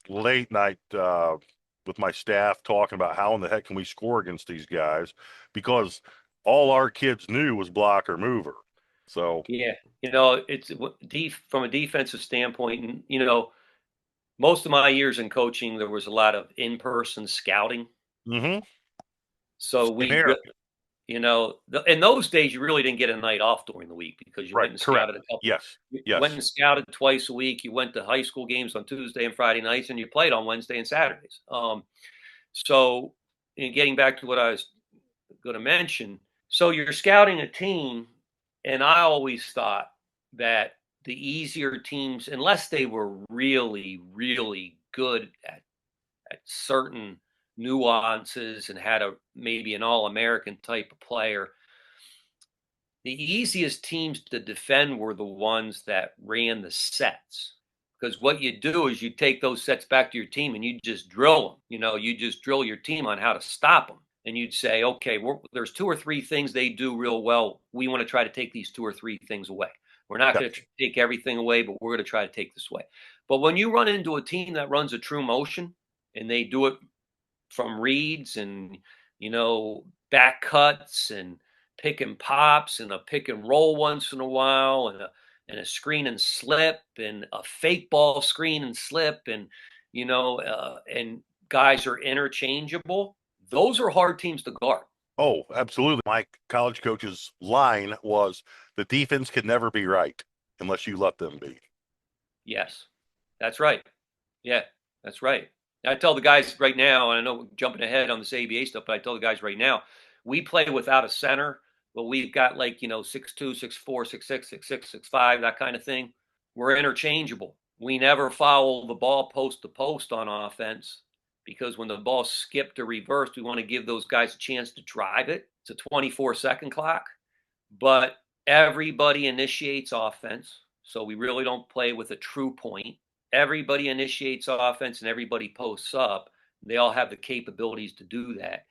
with my staff talking about how in the heck can we score against these guys, because all our kids knew was blocker mover. So it's from a defensive standpoint, and most of my years in coaching, there was a lot of in-person scouting. Mm-hmm. So in those days, you really didn't get a night off during the week because you went and scouted a couple. Yes. You went and scouted twice a week. You went to high school games on Tuesday and Friday nights, and you played on Wednesday and Saturdays. So getting back to what I was going to mention, so you're scouting a team, and I always thought that the easier teams, unless they were really, really good at certain nuances and had maybe an all-American type of player, the easiest teams to defend were the ones that ran the sets. Because what you do is you take those sets back to your team and you just drill them. You just drill your team on how to stop them. And you'd say, okay, there's 2 or 3 things they do real well. We want to try to take these 2 or 3 things away. We're not going to take everything away, but we're going to try to take this away. But when you run into a team that runs a true motion and they do it from reads and, back cuts and pick and pops and a pick and roll once in a while and a screen and slip and a fake ball screen and slip and, and guys are interchangeable. Those are hard teams to guard. Oh, absolutely. My college coach's line was the defense can never be right unless you let them be. Yes, that's right. Yeah, that's right. I tell the guys right now, and I know we're jumping ahead on this ABA stuff, but I tell the guys right now, we play without a center, but we've got 6'2", 6'4", 6'6", 6'6", 6'5", that kind of thing. We're interchangeable. We never foul the ball post to post on offense because when the ball skipped or reversed, we want to give those guys a chance to drive it. It's a 24-second clock, but everybody initiates offense, so we really don't play with a true point. Everybody initiates offense and everybody posts up. They all have the capabilities to do that.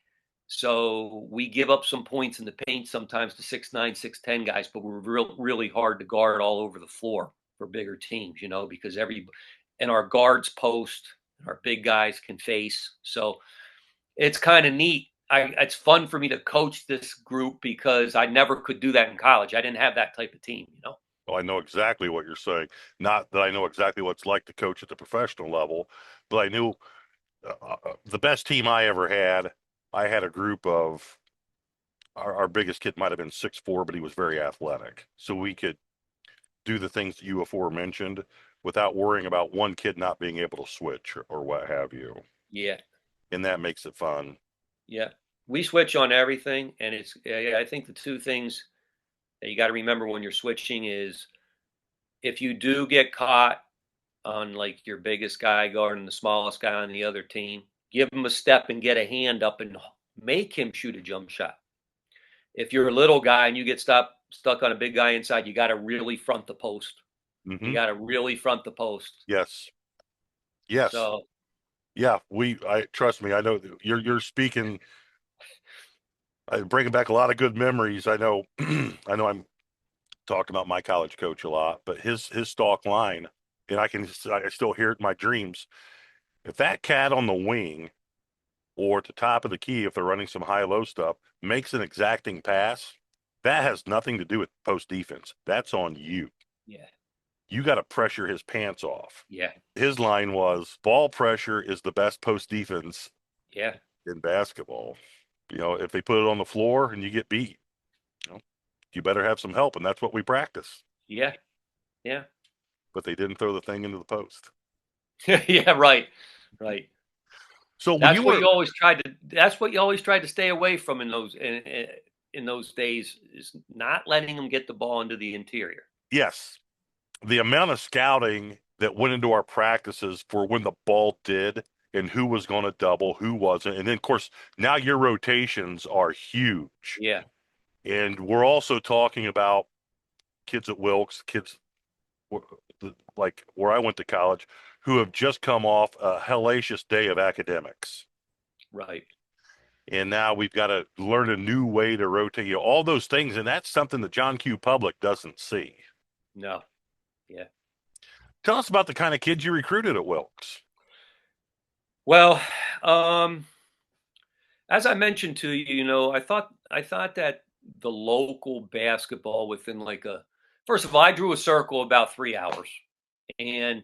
So we give up some points in the paint sometimes to 6'9", 6'10" guys, but we're really hard to guard all over the floor for bigger teams, because and our guards post, our big guys can face. So it's kind of neat. It's fun for me to coach this group because I never could do that in college. I didn't have that type of team, Well, I know exactly what you're saying. Not that I know exactly what it's like to coach at the professional level, but I knew the best team I ever had I had a group of our biggest kid might have been 6'4", but he was very athletic. So we could do the things that you aforementioned without worrying about one kid not being able to switch or what have you. Yeah. And that makes it fun. Yeah. We switch on everything. And I think the two things that you got to remember when you're switching is if you do get caught on like your biggest guy guarding the smallest guy on the other team, give him a step and get a hand up and make him shoot a jump shot. If you're a little guy and you get stuck on a big guy inside, you got to really front the post. You got to really front the post. Yes. Yes. So yeah, I trust me. I know you're speaking. Bringing back a lot of good memories. I know. I know. I'm talking about my college coach a lot, but his stalk line, and I still hear it in my dreams. If that cat on the wing or at the top of the key, if they're running some high-low stuff, makes an exacting pass, that has nothing to do with post defense. That's on you. yeah. You got to pressure his pants off. Yeah. His line was, ball pressure is the best post defense Yeah. in basketball. If they put it on the floor and you get beat, you better have some help. And that's what we practice. Yeah. Yeah. But they didn't throw the thing into the post. Yeah. Right. Right. So That's what you always tried to stay away from in those days, is not letting them get the ball into the interior. Yes. The amount of scouting that went into our practices for when the ball did and who was going to double, who wasn't. And then, of course, now your rotations are huge. Yeah. And we're also talking about kids at Wilkes, kids like where I went to college, who have just come off a hellacious day of academics. Right. And now we've got to learn a new way to rotate, all those things. And that's something the John Q. public doesn't see. No. Yeah. Tell us about the kind of kids you recruited at Wilkes. Well, as I mentioned to you, I thought that the local basketball within first of all, I drew a circle about 3 hours, and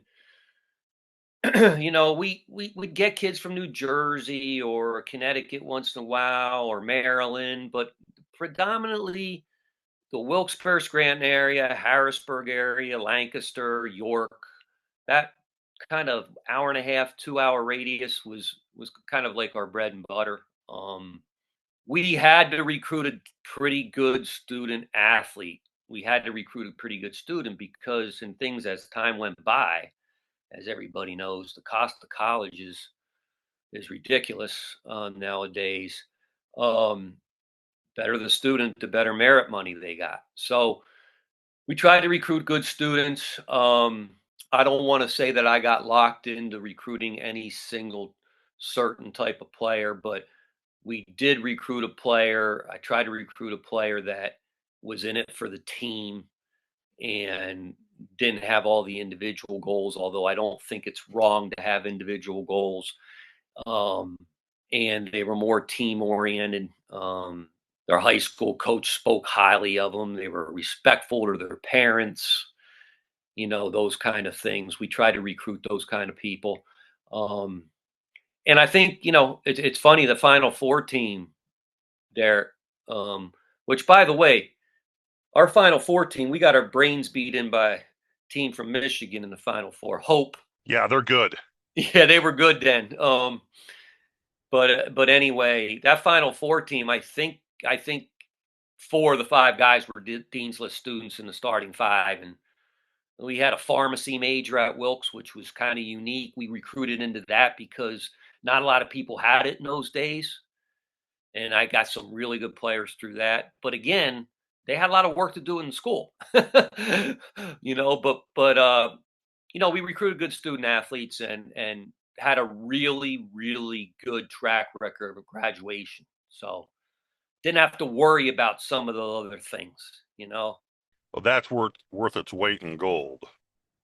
we'd get kids from New Jersey or Connecticut once in a while, or Maryland, but predominantly the Wilkes-Barre Scranton area, Harrisburg area, Lancaster, York, that kind of hour and a half, 2 hour radius was kind of like our bread and butter. We had to recruit a pretty good student athlete. We had to recruit a pretty good student because in things as time went by, as everybody knows, the cost of college is ridiculous nowadays. Better the student, the better merit money they got. So we tried to recruit good students. I don't want to say that I got locked into recruiting any single certain type of player, but we did recruit a player. I tried to recruit a player that was in it for the team and didn't have all the individual goals, although I don't think it's wrong to have individual goals. And they were more team oriented. Their high school coach spoke highly of them. They were respectful to their parents, those kind of things. We try to recruit those kind of people. And I think, it's funny, the Final Four team there, which, by the way, our Final Four team, we got our brains beat in by a team from Michigan in the Final Four. Hope. Yeah, they're good. Yeah, they were good then. But anyway, that Final Four team, I think 4 of the 5 guys were deansless students in the starting 5, and we had a pharmacy major at Wilkes, which was kind of unique. We recruited into that because not a lot of people had it in those days, and I got some really good players through that. But again, they had a lot of work to do in school, but we recruited good student athletes and had a really, really good track record of graduation. So didn't have to worry about some of the other things. Well, that's worth its weight in gold.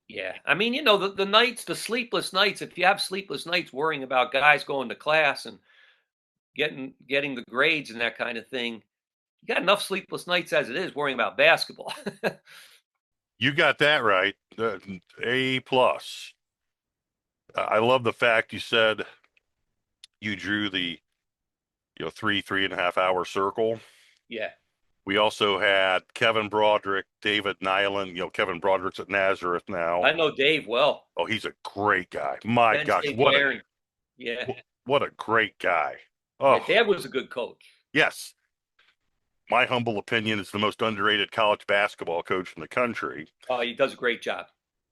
Yeah. I mean, the nights, the sleepless nights, if you have sleepless nights worrying about guys going to class and getting the grades and that kind of thing, you got enough sleepless nights as it is worrying about basketball. You got that right. A+. I love the fact you said you drew the three and a half hour circle. Yeah. We also had Kevin Broderick, David Nyland. Kevin Broderick's at Nazareth now. I know Dave well. Oh, he's a great guy. My Penn gosh, State what Barron. Yeah. a great guy. Yeah. Oh, Dad was a good coach. yes. My humble opinion is the most underrated college basketball coach in the country. Oh, he does a great job.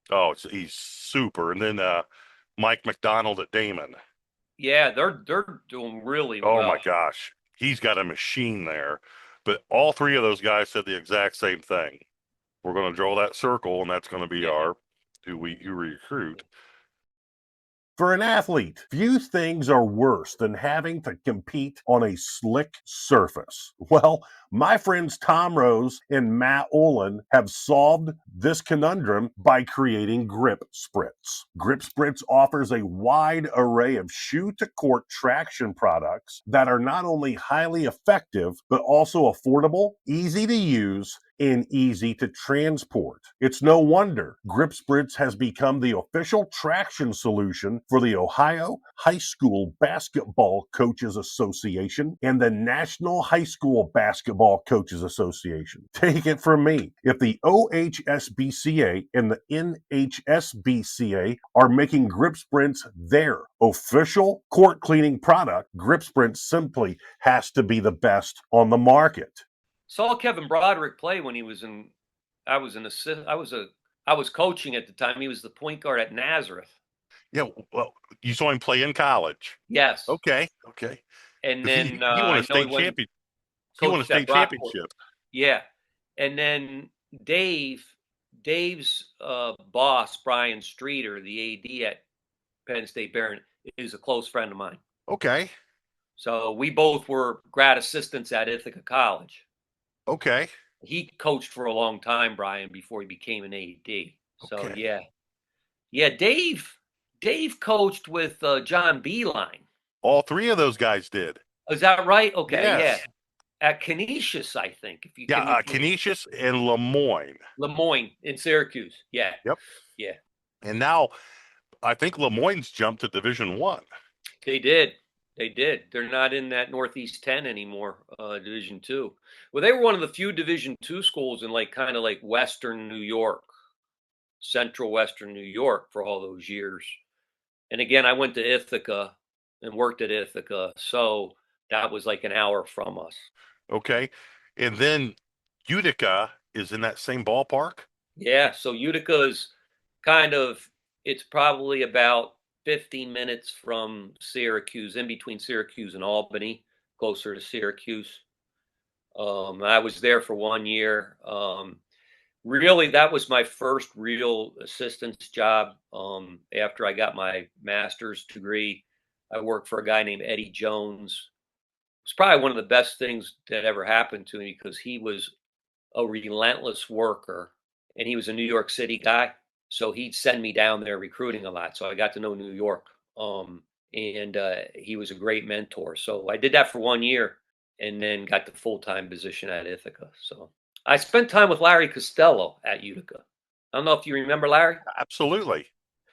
Oh, he's super. And then Mike McDonald at Damon. Yeah, they're doing really well. Oh my gosh, he's got a machine there. But all three of those guys said the exact same thing. We're going to draw that circle, and that's going to be our who recruit. For an athlete, few things are worse than having to compete on a slick surface. Well, my friends Tom Rose and Matt Olin have solved this conundrum by creating Grip Spritz. Grip Spritz offers a wide array of shoe-to-court traction products that are not only highly effective, but also affordable, easy to use, and easy to transport. It's no wonder Grip Spritz has become the official traction solution for the Ohio High School Basketball Coaches Association and the National High School Basketball Coaches Association. Take it from me. If the OHSBCA and the NHSBCA are making Grip Spritz their official court cleaning product, Grip Spritz simply has to be the best on the market. Saw Kevin Broderick play when he was in. I was coaching at the time. He was the point guard at Nazareth. Yeah, well, you saw him play in college. Yes. Okay. And then he won a state championship. He won a state championship. Yeah. And then Dave's boss, Brian Streeter, the AD at Penn State Barron, is a close friend of mine. Okay. So we both were grad assistants at Ithaca College. Okay. He coached for a long time, Brian, before he became an AD. So Okay. yeah. Dave coached with John Beeline. All three of those guys did. Is that right? Okay, yes. Yeah. At Canisius, I think. Canisius and Lemoyne. Lemoyne in Syracuse. Yeah. Yep. Yeah. And now I think Lemoyne's jumped to Division I. They did. They're not in that Northeast 10 anymore, Division II. Well, they were one of the few Division II schools in kind of like Western New York, Central Western New York for all those years. And again, I went to Ithaca and worked at Ithaca, so that was like an hour from us. Okay. And then Utica is in that same ballpark? Yeah, so Utica is it's probably about 50 minutes from Syracuse, in between Syracuse and Albany, closer to Syracuse. I was there for 1 year. Really, that was my first real assistant's job. After I got my master's degree, I worked for a guy named Eddie Jones. It's probably one of the best things that ever happened to me because he was a relentless worker and he was a New York City guy. So he'd send me down there recruiting a lot. So I got to know New York. And he was a great mentor. So I did that for 1 year and then got the full-time position at Ithaca. So I spent time with Larry Costello at Utica. I don't know if you remember Larry. Absolutely.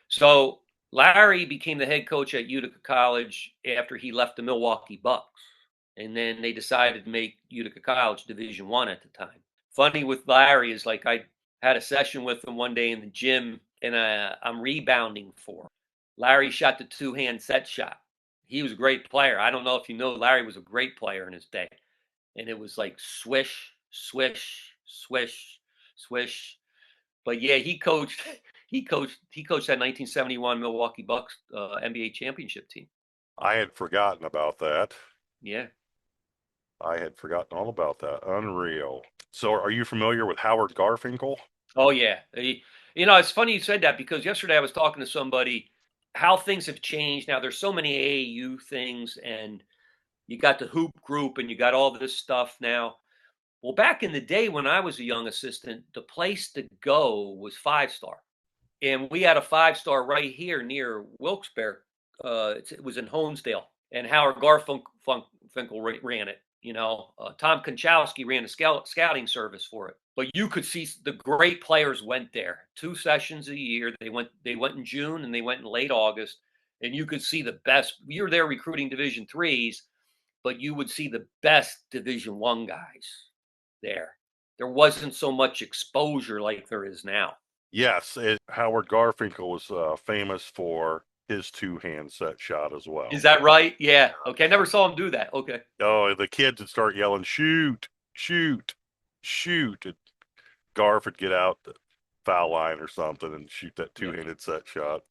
So Larry became the head coach at Utica College after he left the Milwaukee Bucks. And then they decided to make Utica College Division I at the time. Funny with Larry is I had a session with him one day in the gym, and I'm rebounding for him. Larry shot the two-hand set shot. He was a great player. I don't know if you know, Larry was a great player in his day. And it was like swish, swish, swish, swish. But yeah, he coached that 1971 Milwaukee Bucks NBA championship team. I had forgotten about that. Yeah. I had forgotten all about that. Unreal. So are you familiar with Howard Garfinkel? Oh, yeah. It's funny you said that because yesterday I was talking to somebody how things have changed. Now there's so many AAU things and you got the hoop group and you got all this stuff now. Well, back in the day when I was a young assistant, the place to go was 5-star. And we had a 5-star right here near Wilkes-Barre. It was in Honesdale. And Howard Garfinkel ran it. Tom Konchowski ran a scouting service for it. But you could see the great players went there 2 sessions a year. They went in June and they went in late August. And you could see the best. We were there recruiting Division IIIs, but you would see the best Division I guys there. There wasn't so much exposure like there is now. Yes, Howard Garfinkel was famous for his two-hand set shot as well. Is that right? Yeah. Okay. I never saw him do that. Okay. Oh, the kids would start yelling, "Shoot, shoot, shoot!" And Garf would get out the foul line or something and shoot that two-handed set shot.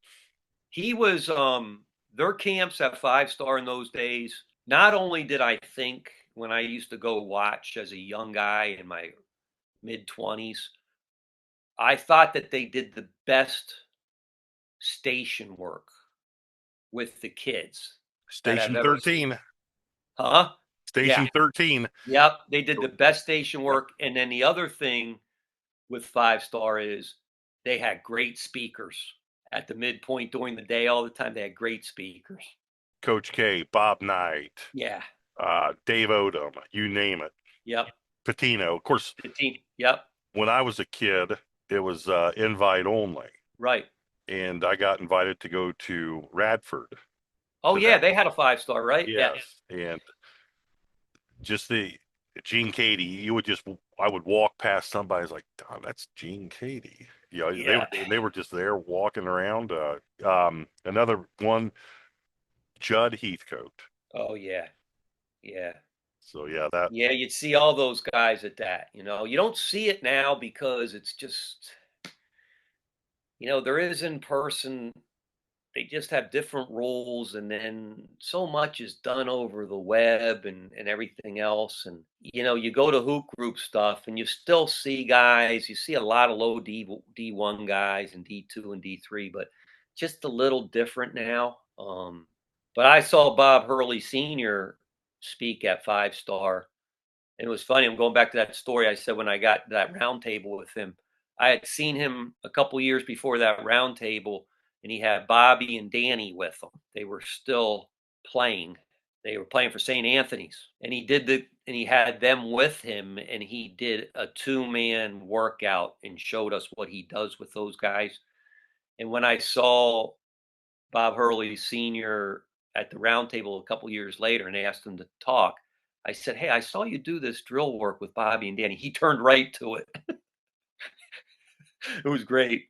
He was their camps at 5-star in those days. Not only did I think when I used to go watch as a young guy in my mid-20s, I thought that they did the best station work with the kids. Station 13. Huh? Station 13. Yep. They did the best station work. And then the other thing with 5-star is they had great speakers at the midpoint during the day all the time. They had great speakers. Coach K, Bob Knight. Yeah. Dave Odom, you name it. Yep. Patino. Of course, Yep. when I was a kid, it was invite only. Right. And I got invited to go to Radford. Oh, yeah. They had a 5-star, right? Yes. Yeah. And just the Gene Cady, I would walk past somebody's like, oh, that's Gene Cady. They were just there walking around. Another one, Judd Heathcote. Oh, yeah. Yeah. So, yeah, you'd see all those guys at that. You don't see it now because it's just, there is in person. They just have different rules, and then so much is done over the web and everything else. And, you go to hoop group stuff and you still see guys, you see a lot of low D1 guys and D2 and D3, but just a little different now. But I saw Bob Hurley Sr. speak at 5-star. And it was funny. I'm going back to that story I said when I got that round table with him. I had seen him a couple years before that round table, and he had Bobby and Danny with him. They were still playing. They were playing for St. Anthony's, and he had them with him, and he did a 2-man workout and showed us what he does with those guys. And when I saw Bob Hurley Sr. at the round table a couple years later and asked him to talk, I said, "Hey, I saw you do this drill work with Bobby and Danny." He turned right to it. It was great.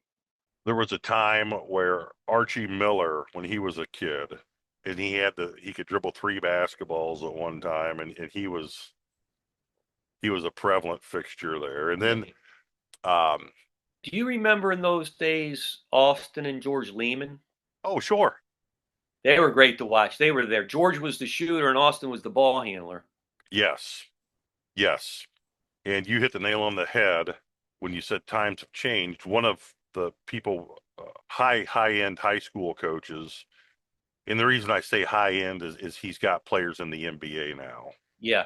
There was a time where Archie Miller, when he was a kid, and he could dribble 3 basketballs at one time, and he was a prevalent fixture there. And then, do you remember in those days Austin and George Lehman? Oh, sure. They were great to watch. They were there. George was the shooter, and Austin was the ball handler. Yes. And you hit the nail on the head when you said times have changed. One of the people, high-end high school coaches, and the reason I say high-end is he's got players in the NBA now. Yeah.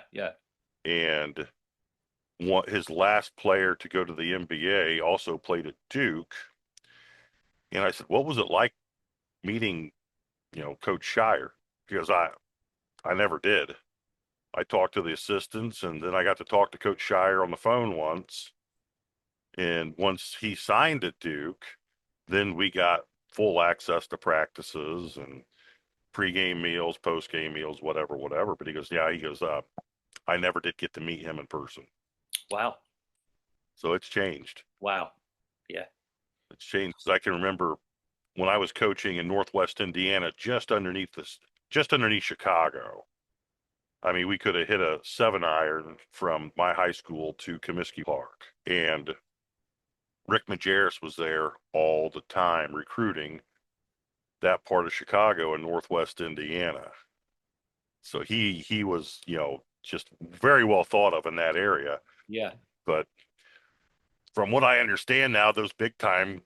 And his last player to go to the NBA also played at Duke. And I said, what was it like meeting, Coach Shire? Because I never did. I talked to the assistants, and then I got to talk to Coach Shire on the phone once. And once he signed at Duke, then we got full access to practices and pregame meals, postgame meals, whatever. But he goes, I never did get to meet him in person. Wow. So it's changed. Wow. Yeah. It's changed. I can remember when I was coaching in Northwest Indiana, just underneath Chicago. I mean, we could have hit a 7-iron from my high school to Comiskey Park. And Rick Majerus was there all the time recruiting that part of Chicago and Northwest Indiana. So he was, just very well thought of in that area. Yeah. But from what I understand now, those big time,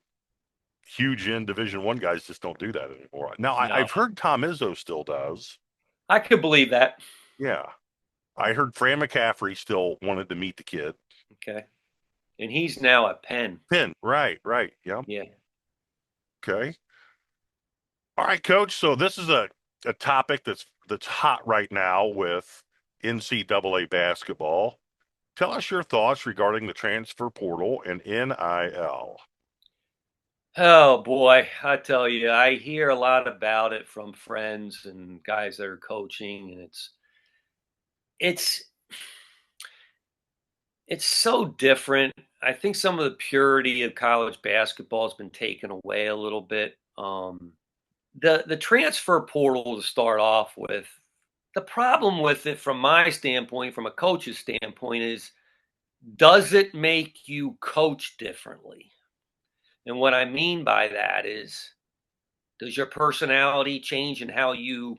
huge in Division I guys just don't do that anymore. Now, no. I've heard Tom Izzo still does. I could believe that. Yeah. I heard Fran McCaffrey still wanted to meet the kid. Okay. And he's now at Penn. Right. Yeah. Yeah. Okay. All right, Coach. So this is a topic that's hot right now with NCAA basketball. Tell us your thoughts regarding the transfer portal and NIL. Oh, boy. I tell you, I hear a lot about it from friends and guys that are coaching, and it's so different. I think some of the purity of college basketball has been taken away a little bit. The transfer portal to start off with, the problem with it from my standpoint, from a coach's standpoint, is does it make you coach differently? And what I mean by that is, does your personality change in how you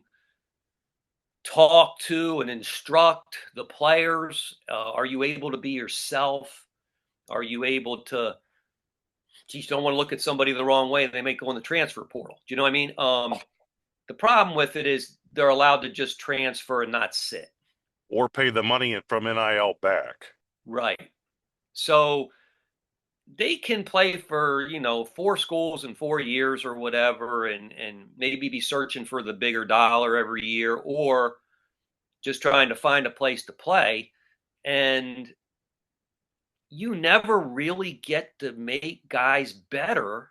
talk to and instruct the players? Are you able to be yourself? Are you able to, geez, don't want to look at somebody the wrong way? They may go in the transfer portal. Do you know what I mean? The problem with it is they're allowed to just transfer and not sit. Or pay the money from NIL back. Right. So they can play for, 4 schools in 4 years or whatever, and maybe be searching for the bigger dollar every year, or just trying to find a place to play. And you never really get to make guys better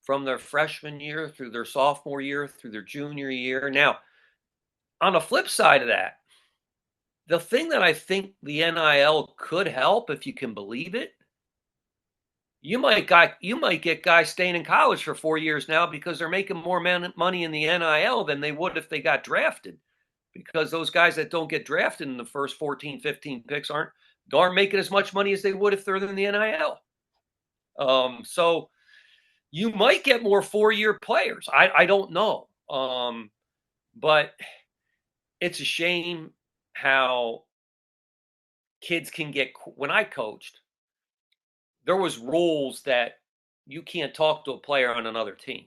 from their freshman year through their sophomore year through their junior year. Now, on the flip side of that, the thing that I think the NIL could help, if you can believe it, you might get guys staying in college for 4 years now because they're making more money in the NIL than they would if they got drafted. Because those guys that don't get drafted in the first 14, 15 picks aren't making as much money as they would if they're in the NIL. So you might get more 4-year players. I don't know. But it's a shame how kids can get, when I coached, there was rules that you can't talk to a player on another team.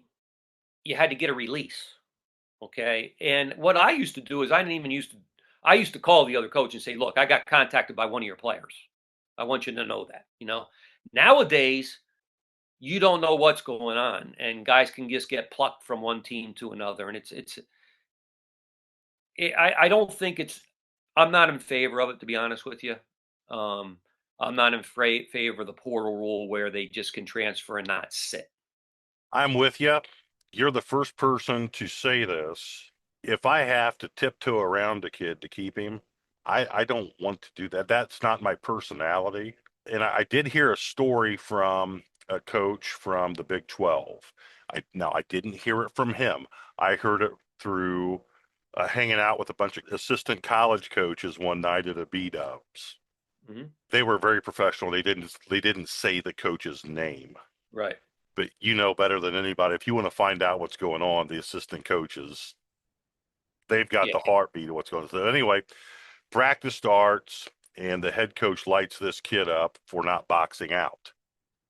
You had to get a release. Okay. And what I used to do is I used to call the other coach and say, look, I got contacted by one of your players. I want you to know that, Nowadays, you don't know what's going on, and guys can just get plucked from one team to another. And I don't think I'm not in favor of it, to be honest with you. I'm not in favor of the portal rule where they just can transfer and not sit. I'm with you. You're the first person to say this. If I have to tiptoe around a kid to keep him, I don't want to do that. That's not my personality. And I did hear a story from a coach from the Big 12. I didn't hear it from him. I heard it through hanging out with a bunch of assistant college coaches one night at a B-Dubs. Mm-hmm. They were very professional. They didn't say the coach's name. Right. But you know better than anybody. If you want to find out what's going on, the assistant coaches, they've got the heartbeat of what's going on. So anyway, practice starts, and the head coach lights this kid up for not boxing out.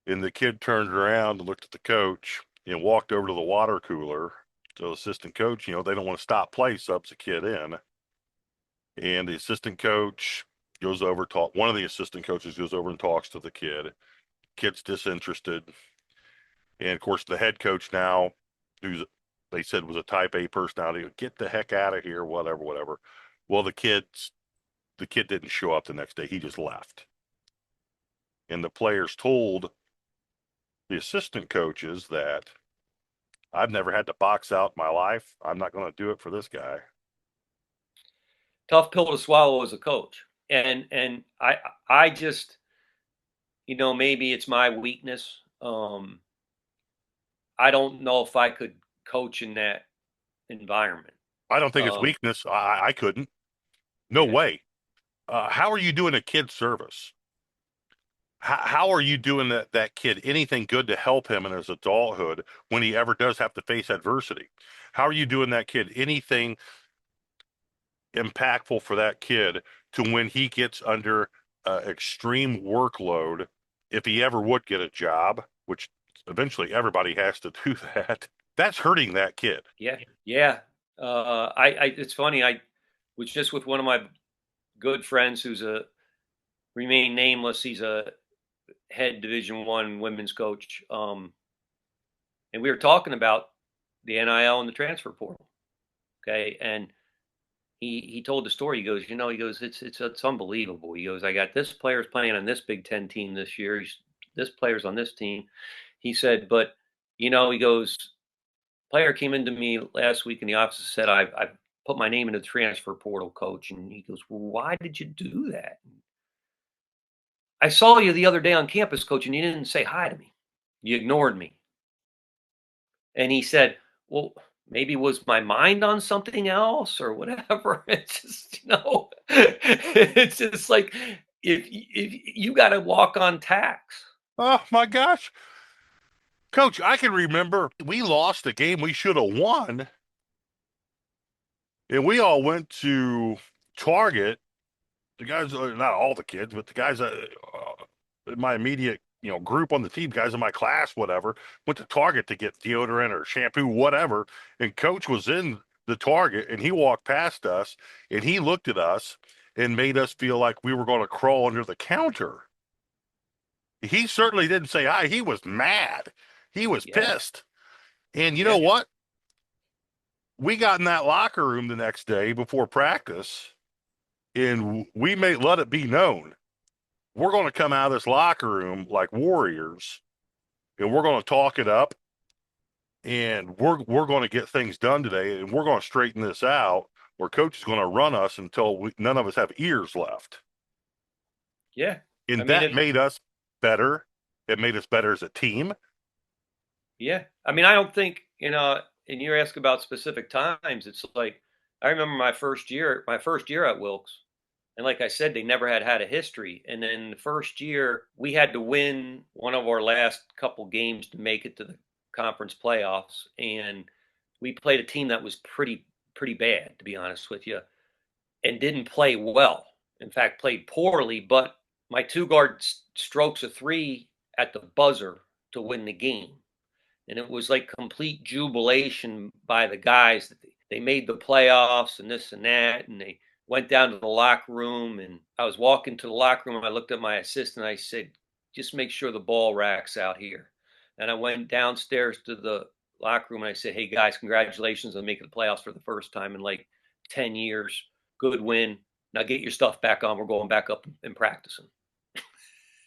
And the kid turned around and looked at the coach and walked over to the water cooler. So the assistant coach, they don't want to stop play, subs the kid in. And the assistant coach goes over, one of the assistant coaches goes over and talks to the kid. Kid's disinterested. And of course, the head coach now, who's they said was a type A personality, get the heck out of here, whatever. Well, the kid didn't show up the next day. He just left. And the players told the assistant coaches that I've never had to box out in my life. I'm not going to do it for this guy. Tough pill to swallow as a coach. And I just, maybe it's my weakness. I don't know if I could coach in that environment. I don't think it's weakness. I couldn't. No way. How are you doing a kid service? How are you doing that kid anything good to help him in his adulthood when he ever does have to face adversity? How are you doing that kid anything impactful for that kid to when he gets under extreme workload, if he ever would get a job, which eventually everybody has to do that, that's hurting that kid. Yeah. It's funny. I was just with one of my good friends who's remain nameless. He's a head Division I women's coach. And we were talking about the NIL and the transfer portal. Okay. And he told the story. He goes, it's unbelievable. He goes, I got this player's playing on this Big Ten team this year. This player's on this team. He said, but he goes, player came into me last week in the office and said, I've put my name in the transfer portal, coach. And he goes, well, why did you do that? I saw you the other day on campus, coach, and you didn't say hi to me. You ignored me. And he said, well, maybe was my mind on something else or whatever. It's just, it's just like, if you got to walk on tacks. Oh my gosh. Coach, I can remember we lost a game we should have won. And we all went to Target. The guys, not all the kids, but the guys in my immediate, group on the team, guys in my class, whatever, went to Target to get deodorant or shampoo, whatever. And Coach was in the Target, and he walked past us, and he looked at us and made us feel like we were going to crawl under the counter. He certainly didn't say hi. He was mad. He was pissed. And you know what? We got in that locker room the next day before practice, and we may let it be known we're going to come out of this locker room like warriors, and we're going to talk it up, and we're going to get things done today, and we're going to straighten this out, or Coach is going to run us until none of us have ears left. Yeah. And that made us better. It made us better as a team. Yeah. I mean, I don't think, and you ask about specific times, it's like, I remember my first year at Wilkes. And like I said, they never had a history. And then the first year, we had to win one of our last couple games to make it to the conference playoffs. And we played a team that was pretty bad, to be honest with you, and didn't play well. In fact, played poorly. But my two guards strokes a three at the buzzer to win the game. And it was like complete jubilation by the guys that they made the playoffs and this and that. And they went down to the locker room, and I was walking to the locker room, and I looked at my assistant, and I said, just make sure the ball rack's out here. And I went downstairs to the locker room, and I said, hey, guys, congratulations on making the playoffs for the first time in like 10 years. Good win. Now get your stuff back on. We're going back up and practicing.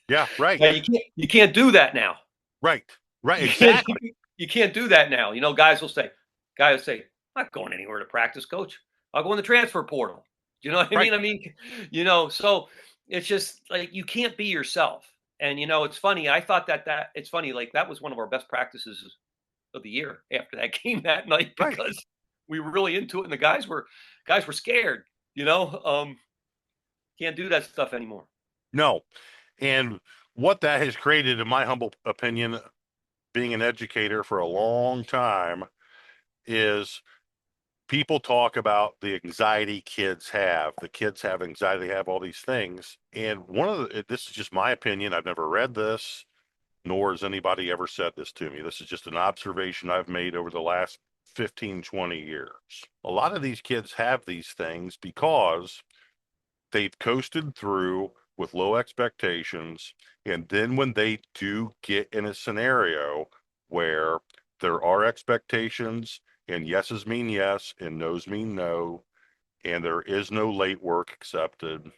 Yeah, right. Now, you can't do that now. Right, exactly. You can't do that now. Guys will say, I'm not going anywhere to practice, coach. I'll go in the transfer portal. You know what I mean? I mean, so it's just like you can't be yourself. And, it's funny. I thought that it's funny. Like that was one of our best practices of the year after that game that night because we were really into it. And the guys were scared, can't do that stuff anymore. No. And what that has created, in my humble opinion, being an educator for a long time, is people talk about the anxiety kids have. The kids have anxiety, have all these things. And this is just my opinion. I've never read this, nor has anybody ever said this to me. This is just an observation I've made over the last 15, 20 years. A lot of these kids have these things because they've coasted through with low expectations. And then when they do get in a scenario where there are expectations, and yeses mean yes, and no's mean no, and there is no late work accepted,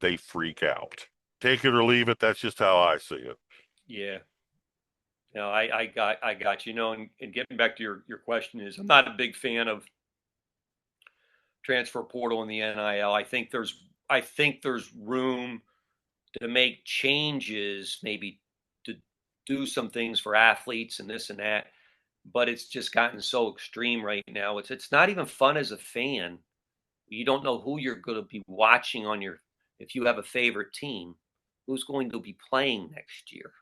they freak out. Take it or leave it. That's just how I see it. Yeah. No, I got you. And getting back to your question is, I'm not a big fan of transfer portal in the NIL. I think there's room to make changes, maybe to do some things for athletes and this and that. But it's just gotten so extreme right now. It's not even fun as a fan. You don't know who you're going to be watching if you have a favorite team, who's going to be playing next year.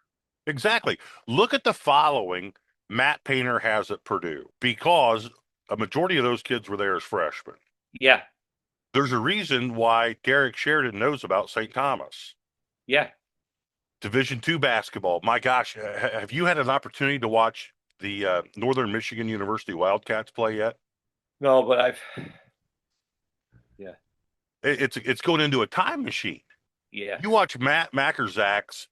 Exactly. Look at the following Matt Painter has at Purdue, because a majority of those kids were there as freshmen. Yeah. There's a reason why Derek Sheridan knows about St. Thomas. Yeah. Division II basketball. My gosh, have you had an opportunity to watch the Northern Michigan University Wildcats play yet? No, but it's going into a time machine. Yeah. You watch Matt Mackerzak's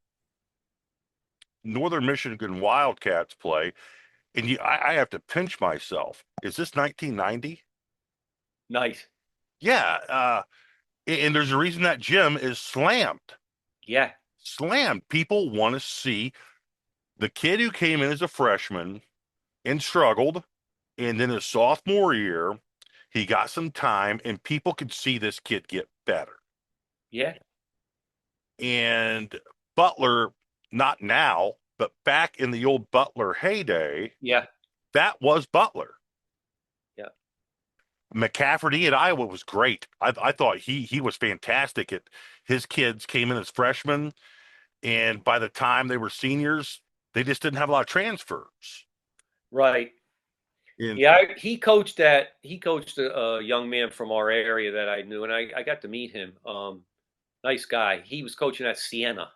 Northern Michigan Wildcats play, and I have to pinch myself. Is this 1990? Nice. Yeah. And there's a reason that gym is slammed. Yeah. Slammed. People want to see the kid who came in as a freshman and struggled, and then his sophomore year He got some time, and people could see this kid get better. Yeah. And Butler, not now, but back in the old Butler heyday, Yeah. that was Butler. Yeah. McCafferty at Iowa was great. I thought he was fantastic. His kids came in as freshmen, and by the time they were seniors, they just didn't have a lot of transfers. Right. And Yeah, he coached a young man from our area that I knew, and I got to meet him. Nice guy. He was coaching at Siena.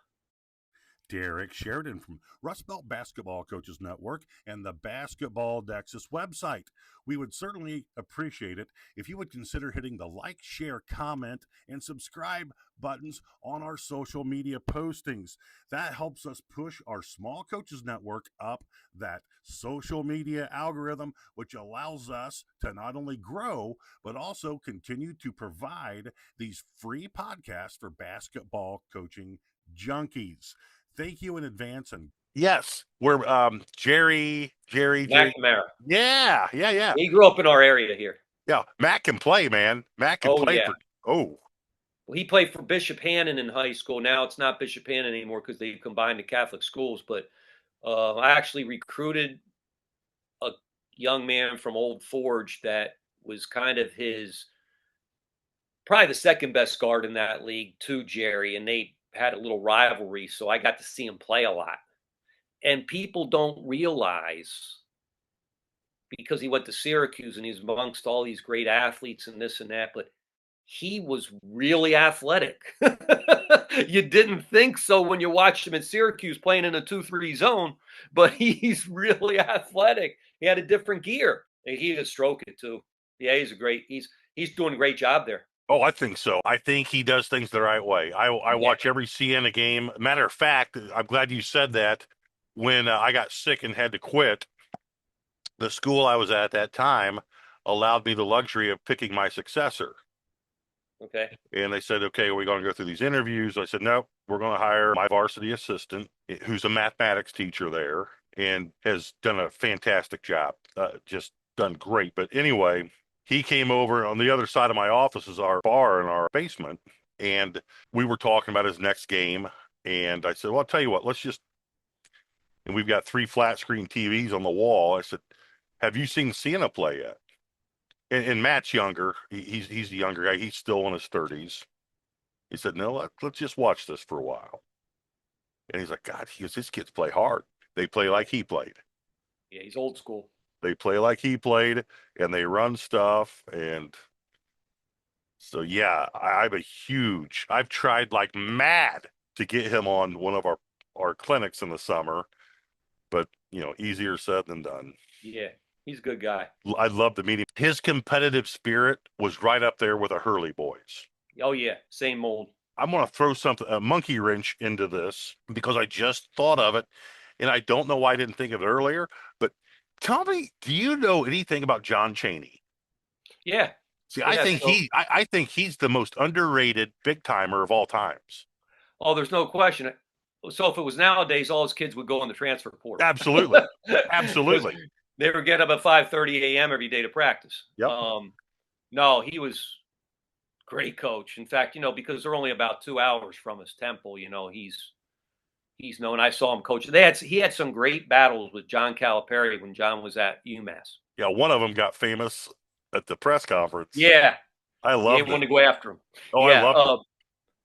Derek Sheridan from Rust Belt Basketball Coaches Network and the Basketball Nexus website. We would certainly appreciate it if you would consider hitting the like, share, comment, and subscribe buttons on our social media postings. That helps us push our Small Coaches Network up that social media algorithm, which allows us to not only grow, but also continue to provide these free podcasts for basketball coaching junkies. Thank you in advance. And yes, we're Jerry. McNamara. Yeah. He grew up in our area here. Yeah, Matt can play, man. Matt can play yeah. Well, He played for Bishop Hannon in high school. Now it's not Bishop Hannon anymore because they combined the Catholic schools. But I actually recruited a young man from Old Forge that was kind of probably the second best guard in that league to Jerry, and they had a little rivalry, so I got to see him play a lot. And people don't realize, because he went to Syracuse and he's amongst all these great athletes and this and that, but he was really athletic. You didn't think so when you watched him at Syracuse playing in a 2-3 zone, but he's really athletic. He had a different gear. He could stroke it too. Yeah, he's doing a great job there. oh, I think so. I think he does things the right way. I watch every Siena game. Matter of fact, I'm glad you said that. When I got sick and had to quit, the school I was at that time allowed me the luxury of picking my successor. Okay. And they said, okay, are we going to go through these interviews? I said, no, we're going to hire my varsity assistant, who's a mathematics teacher there and has done a fantastic job. Just done great. But anyway, he came over. On the other side of my office is our bar in our basement. And we were talking about his next game. And I said, well, I'll tell you what, and we've got 3 flat screen TVs on the wall. I said, have you seen Siena play yet? And Matt's younger. He's the younger guy. He's still in his 30s. He said, no, let's just watch this for a while. And he's like, God, his kids play hard. They play like he played. Yeah, he's old school. They play like he played, and they run stuff. And so, yeah, I've tried like mad to get him on one of our clinics in the summer, but, easier said than done. Yeah, he's a good guy. I'd love to meet him. His competitive spirit was right up there with the Hurley boys. Oh, yeah, same mold. I'm going to throw a monkey wrench into this because I just thought of it, and I don't know why I didn't think of it earlier. But tell me, do you know anything about John Chaney? Yeah. See, I think he's the most underrated big timer of all times. Oh, there's no question. So if it was nowadays, all his kids would go in the transfer portal. Absolutely, absolutely. They would get up at 5:30 a.m. every day to practice. Yep. No, he was great coach. In fact, because they're only about 2 hours from his Temple, he's known. I saw him coach. He had some great battles with John Calipari when John was at UMass. Yeah, one of them got famous at the press conference. Yeah, I loved it. They wanted to go after him. Oh, yeah, I loved it.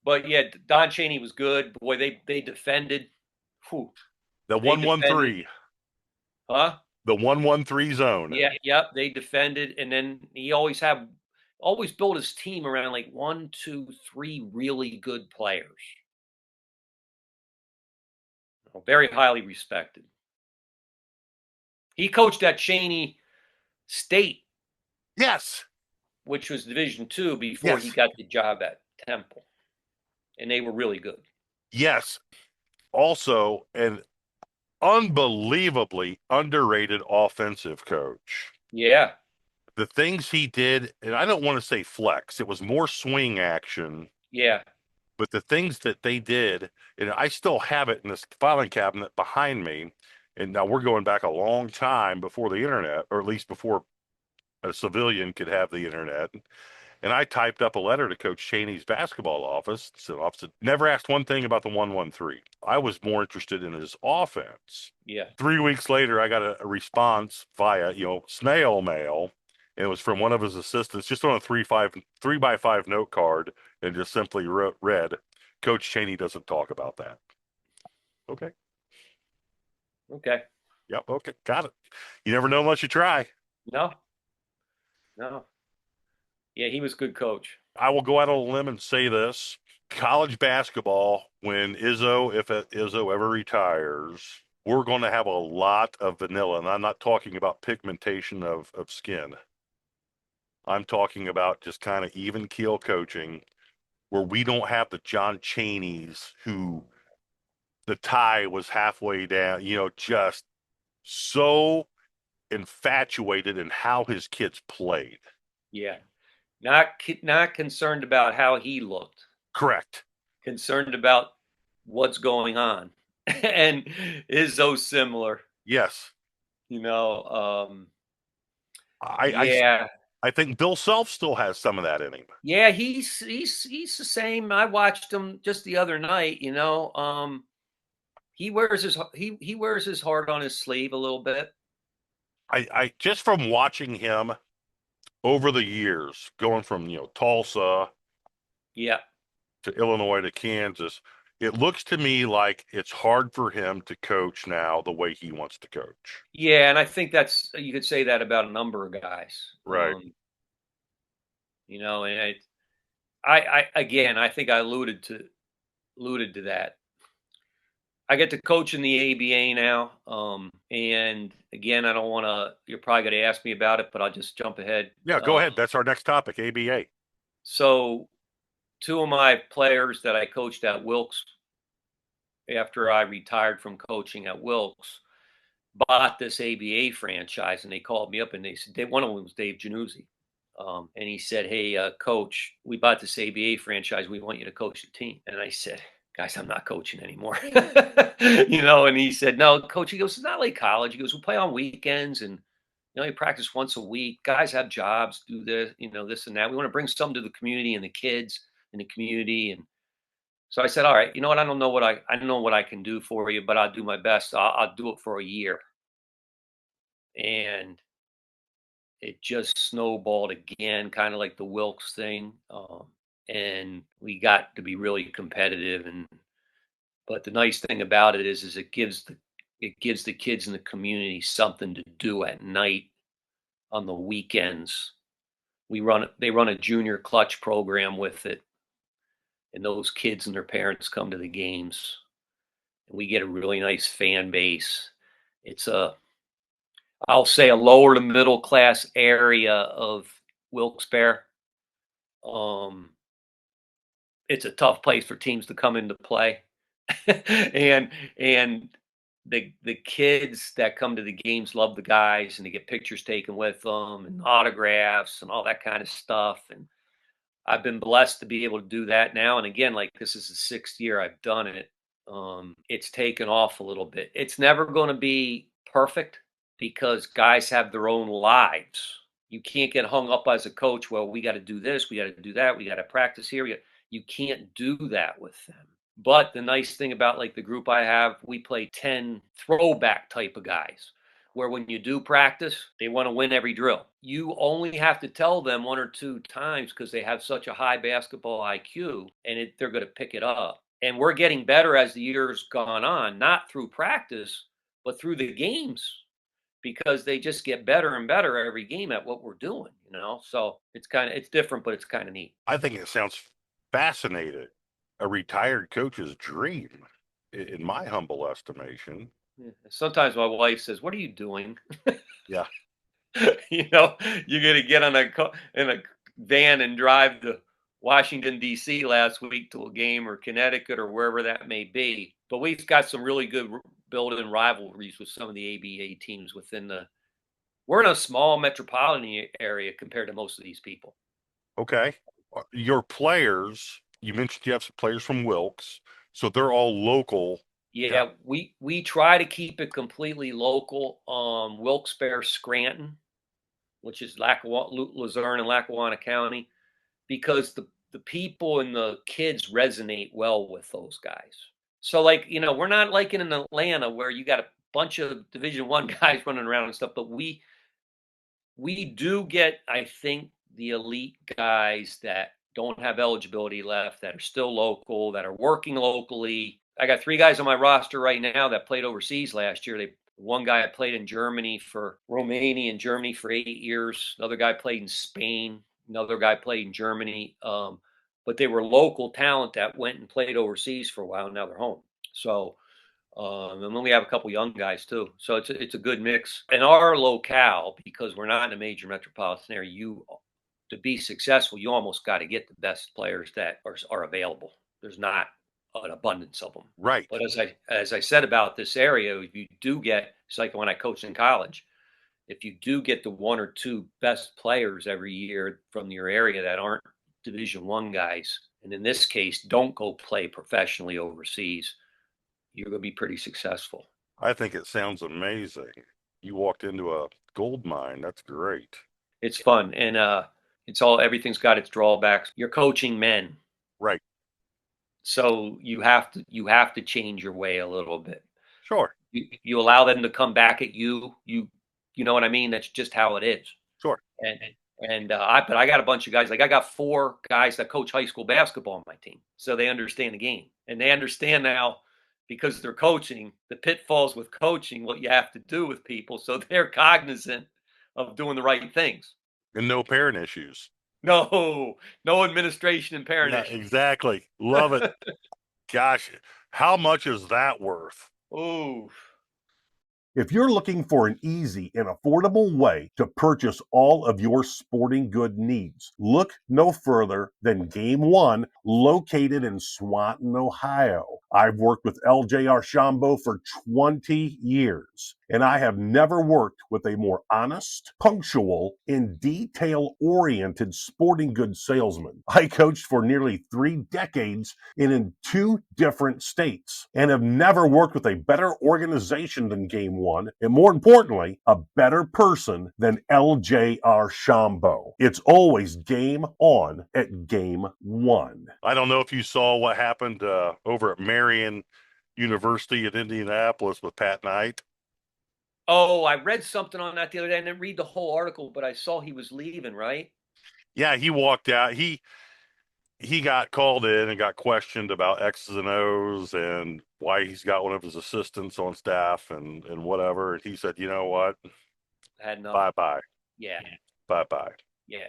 But yeah, Don Chaney was good. Boy, they defended. Whew. The 1-1-3. Huh? The 1-1-3 zone. Yeah, yep. They defended, and then he always built his team around like 1, 2, 3 really good players. Very highly respected. He coached at Chaney State. Yes. Which was Division II before he got the job at Temple. And they were really good. Yes. Also, an unbelievably underrated offensive coach. Yeah. The things he did, and I don't want to say flex, it was more swing action. Yeah. But the things that they did, and I still have it in this filing cabinet behind me, and now we're going back a long time before the internet, or at least before a civilian could have the internet. And I typed up a letter to Coach Cheney's basketball office. So office never asked one thing about the 113. I was more interested in his offense. Yeah. 3 weeks later, I got a response via, snail mail. And it was from one of his assistants, just on a 3x5 note card, and just simply read, Coach Cheney doesn't talk about that. Okay. Okay. Yep. Okay. Got it. You never know unless you try. No. Yeah, he was a good coach. I will go out on a limb and say this. College basketball, when if Izzo ever retires, we're going to have a lot of vanilla. And I'm not talking about pigmentation of skin. I'm talking about just kind of even keel coaching where we don't have the John Cheneys who the tie was halfway down, just so infatuated in how his kids played. Yeah. Not concerned about how he looked. Correct. Concerned about what's going on. And Izzo similar. Yes. I think Bill Self still has some of that in him. Yeah, he's the same. I watched him just the other night. He wears his heart on his sleeve a little bit. I just from watching him over the years, going from Tulsa, to Illinois to Kansas, it looks to me like it's hard for him to coach now the way he wants to coach. Yeah, and I think you could say that about a number of guys, right? And I think I alluded to that. I get to coach in the ABA now, and again, I don't want to. You're probably going to ask me about it, but I'll just jump ahead. Yeah, go ahead. That's our next topic, ABA. So, two of my players that I coached at Wilkes, after I retired from coaching at Wilkes, bought this ABA franchise, and they called me up and they said, one of them was Dave Jannuzzi, and he said, "Hey, coach, we bought this ABA franchise. We want you to coach the team." And I said, "Guys, I'm not coaching anymore." And he said, "No, coach," he goes, "it's not like college." He goes, "We play on weekends and, you practice once a week. Guys have jobs, do this, this and that. We want to bring something to the community and the kids in the community." And so I said, "All right, you know what? I don't know what I can do for you, but I'll do my best. I'll do it for a year." And it just snowballed again, kind of like the Wilkes thing. And we got to be really competitive. But the nice thing about it is it gives the kids in the community something to do at night on the weekends. They run a junior clutch program with it, and those kids and their parents come to the games, and we get a really nice fan base. It's I'll say a lower to middle class area of Wilkes-Barre. It's a tough place for teams to come into play. and the kids that come to the games love the guys, and they get pictures taken with them and autographs and all that kind of stuff. And I've been blessed to be able to do that now. And again, like, this is the 6th year I've done it. It's taken off a little bit. It's never going to be perfect because guys have their own lives. You can't get hung up as a coach. Well, we got to do this, we got to do that, we got to practice here. You can't do that with them. But the nice thing about, like, the group I have, we play 10 throwback type of guys, where when you do practice, they want to win every drill. You only have to tell them 1 or 2 times because they have such a high basketball IQ, and they're going to pick it up. And we're getting better as the year's gone on, not through practice, but through the games, because they just get better and better every game at what we're doing, So it's different, but it's kind of neat. I think it sounds fascinating. A retired coach's dream, in my humble estimation. Yeah. Sometimes my wife says, "What are you doing?" Yeah. You're going to get in a van and drive to Washington, D.C. last week to a game, or Connecticut, or wherever that may be. But we've got some really good built-in rivalries with some of the ABA teams we're in a small metropolitan area compared to most of these people. Okay. Your players, you mentioned you have some players from Wilkes, so they're all local. Yeah, we try to keep it completely local. Wilkes-Barre, Scranton, which is Luzerne and Lackawanna County, because the people and the kids resonate well with those guys. So like, we're not like in Atlanta where you got a bunch of Division I guys running around and stuff, but we do get, I think, the elite guys that don't have eligibility left, that are still local, that are working locally. I got 3 guys on my roster right now that played overseas last year. One guy played in Romania and Germany for 8 years. Another guy played in Spain. Another guy played in Germany. But they were local talent that went and played overseas for a while, and now they're home. So, and then we have a couple young guys too. So it's a good mix. In our locale, because we're not in a major metropolitan area, to be successful, you almost got to get the best players that are available. There's not an abundance of them. Right. But as I said about this area, if you do get, it's like when I coached in college, if you do get the 1 or 2 best players every year from your area that aren't Division I guys, and in this case, don't go play professionally overseas, you're going to be pretty successful. I think it sounds amazing. You walked into a gold mine. That's great. It's fun, and everything's got its drawbacks. You're coaching men. Right. So you have to change your way a little bit. Sure. You allow them to come back at you. You know what I mean? That's just how it is. Sure. But I got a bunch of guys. Like I got 4 guys that coach high school basketball on my team, so they understand the game, and they understand now, because they're coaching, the pitfalls with coaching, what you have to do with people, so they're cognizant of doing the right things. And no parent issues. No administration and parent Yeah, issues. exactly. Love it. Gosh, how much is that worth? Oh. If you're looking for an easy and affordable way to purchase all of your sporting good needs, look no further than Game One, located in Swanton, Ohio. I've worked with LJ Archambault for 20 years, and I have never worked with a more honest, punctual, and detail-oriented sporting goods salesman. I coached for nearly 3 decades and in 2 different states, and have never worked with a better organization than Game One, and more importantly, a better person than LJ Archambault. It's always game on at Game One. I don't know if you saw what happened over at Marion University in Indianapolis with Pat Knight. Oh, I read something on that the other day. I didn't read the whole article, but I saw he was leaving, right? Yeah, he walked out. He got called in and got questioned about X's and O's and why he's got one of his assistants on staff and whatever. And he said, you know what? I had enough. Bye-bye. Yeah. Bye-bye. Yeah.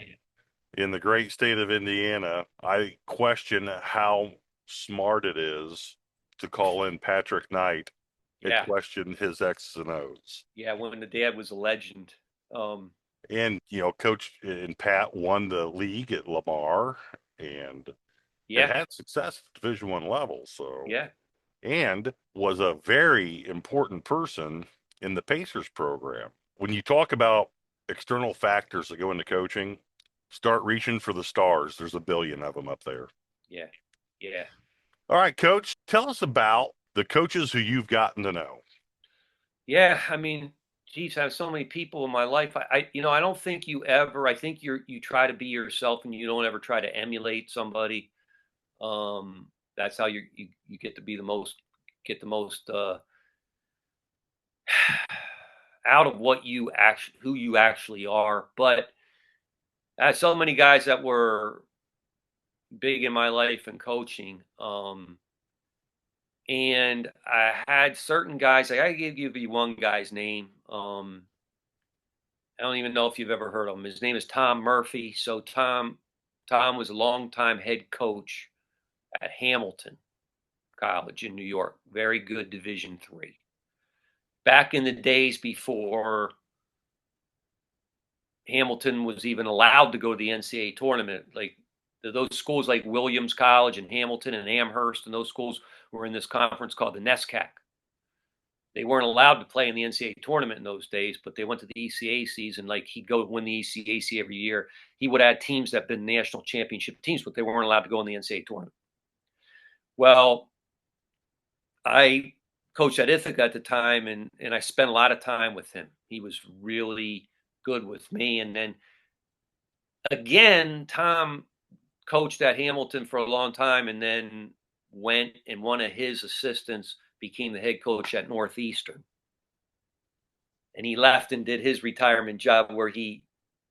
In the great state of Indiana, I question how smart it is to call in Patrick Knight and question his X's and O's. Yeah, when the dad was a legend. And, Coach and Pat won the league at Lamar and had success at Division I level. So, and was a very important person in the Pacers program. When you talk about external factors that go into coaching, start reaching for the stars. There's a billion of them up there. Yeah. Yeah. All right, Coach, tell us about the coaches who you've gotten to know. Yeah, I mean, geez, I have so many people in my life. I don't think you ever. I think you try to be yourself, and you don't ever try to emulate somebody. That's how you get to be the most out of who you actually are. But I had so many guys that were big in my life and coaching. And I had certain guys, like I give you one guy's name. I don't even know if you've ever heard of him. His name is Tom Murphy. So Tom was a longtime head coach at Hamilton College in New York. Very good Division III. Back in the days before Hamilton was even allowed to go to the NCAA tournament, like those schools like Williams College and Hamilton and Amherst, and those schools were in this conference called the NESCAC. They weren't allowed to play in the NCAA tournament in those days, but they went to the ECACs, and like he'd go win the ECAC every year. He would add teams that had been national championship teams, but they weren't allowed to go in the NCAA tournament. Well, I coached at Ithaca at the time, and I spent a lot of time with him. He was really good with me. And then again, Tom coached at Hamilton for a long time and then went, and one of his assistants became the head coach at Northeastern. And he left and did his retirement job where he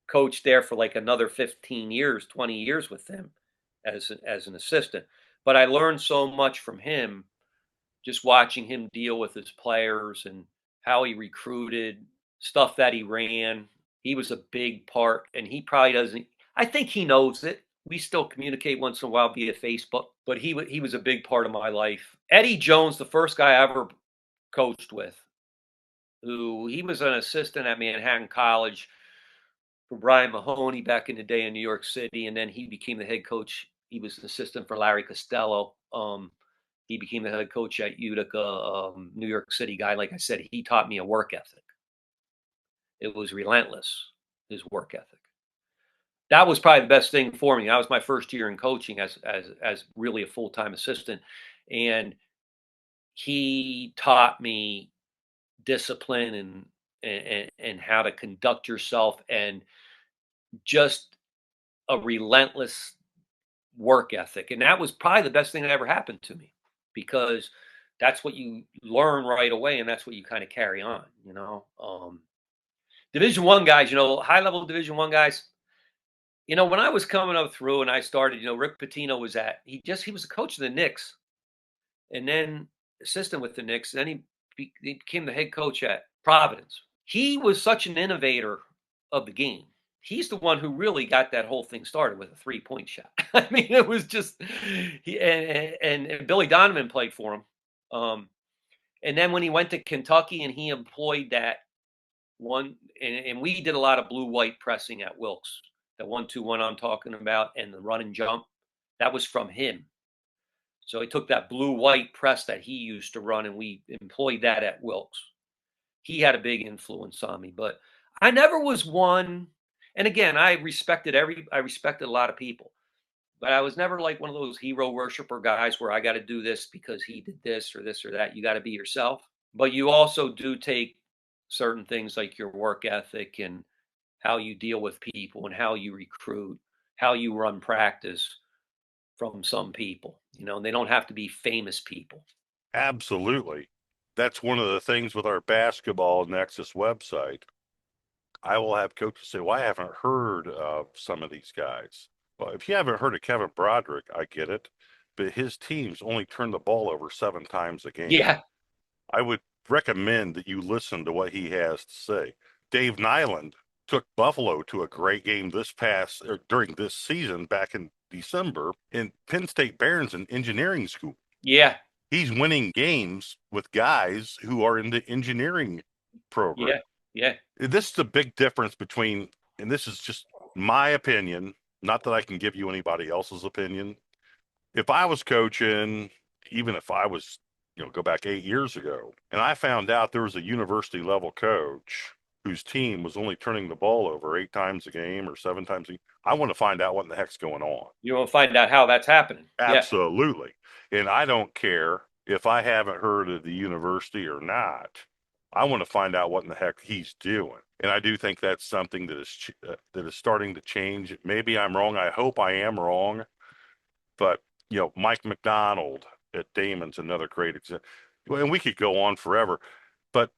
coached there for like another 15 years, 20 years with them as an assistant. But I learned so much from him, just watching him deal with his players and how he recruited, stuff that he ran. He was a big part, and he probably doesn't. I think he knows it. We still communicate once in a while via Facebook, but he was a big part of my life. Eddie Jones, the first guy I ever coached with, who he was an assistant at Manhattan College for Brian Mahoney back in the day in New York City, and then he became the head coach. He was an assistant for Larry Costello. He became the head coach at Utica, New York City guy. Like I said, he taught me a work ethic. It was relentless, his work ethic. That was probably the best thing for me. That was my first year in coaching as really a full-time assistant. And he taught me discipline and how to conduct yourself, and just a relentless work ethic. And that was probably the best thing that ever happened to me, because that's what you learn right away, and that's what you kind of carry on, Division I guys, high level Division I guys, when I was coming up through and I started, Rick Pitino was he was a coach of the Knicks, and then assistant with the Knicks. Then he became the head coach at Providence. He was such an innovator of the game. He's the one who really got that whole thing started with a 3-point shot. I mean, it was just and Billy Donovan played for him. And then when he went to Kentucky and he employed that one, and we did a lot of blue-white pressing at Wilkes. The 1-2-1 I'm talking about, and the run and jump, that was from him. So he took that blue-white press that he used to run, and we employed that at Wilkes. He had a big influence on me, but I never was one. And again, I respected a lot of people, but I was never like one of those hero worshiper guys where I got to do this because he did this or that. You got to be yourself, but you also do take certain things like your work ethic and how you deal with people and how you recruit, how you run practice from some people. They don't have to be famous people. Absolutely. That's one of the things with our Basketball Nexus website. I will have coaches say, well, I haven't heard of some of these guys. Well, if you haven't heard of Kevin Broderick, I get it, but his teams only turn the ball over 7 times a game. Yeah. I would recommend that you listen to what he has to say. Dave Nyland took Buffalo to a great game during this season back in December in Penn State Barronson Engineering School. Yeah. He's winning games with guys who are in the engineering program. Yeah. This is the big difference between, and this is just my opinion, not that I can give you anybody else's opinion. If I was coaching, even if I was, go back 8 years ago, and I found out there was a university level coach whose team was only turning the ball over 8 times a game or 7 times a game, I want to find out what in the heck's going on. You want to find out how that's happening. Absolutely. Yeah. And I don't care if I haven't heard of the university or not. I want to find out what in the heck he's doing. And I do think that's something that is starting to change. Maybe I'm wrong. I hope I am wrong. But, Mike McDonald at Damon's another great example. And we could go on forever. But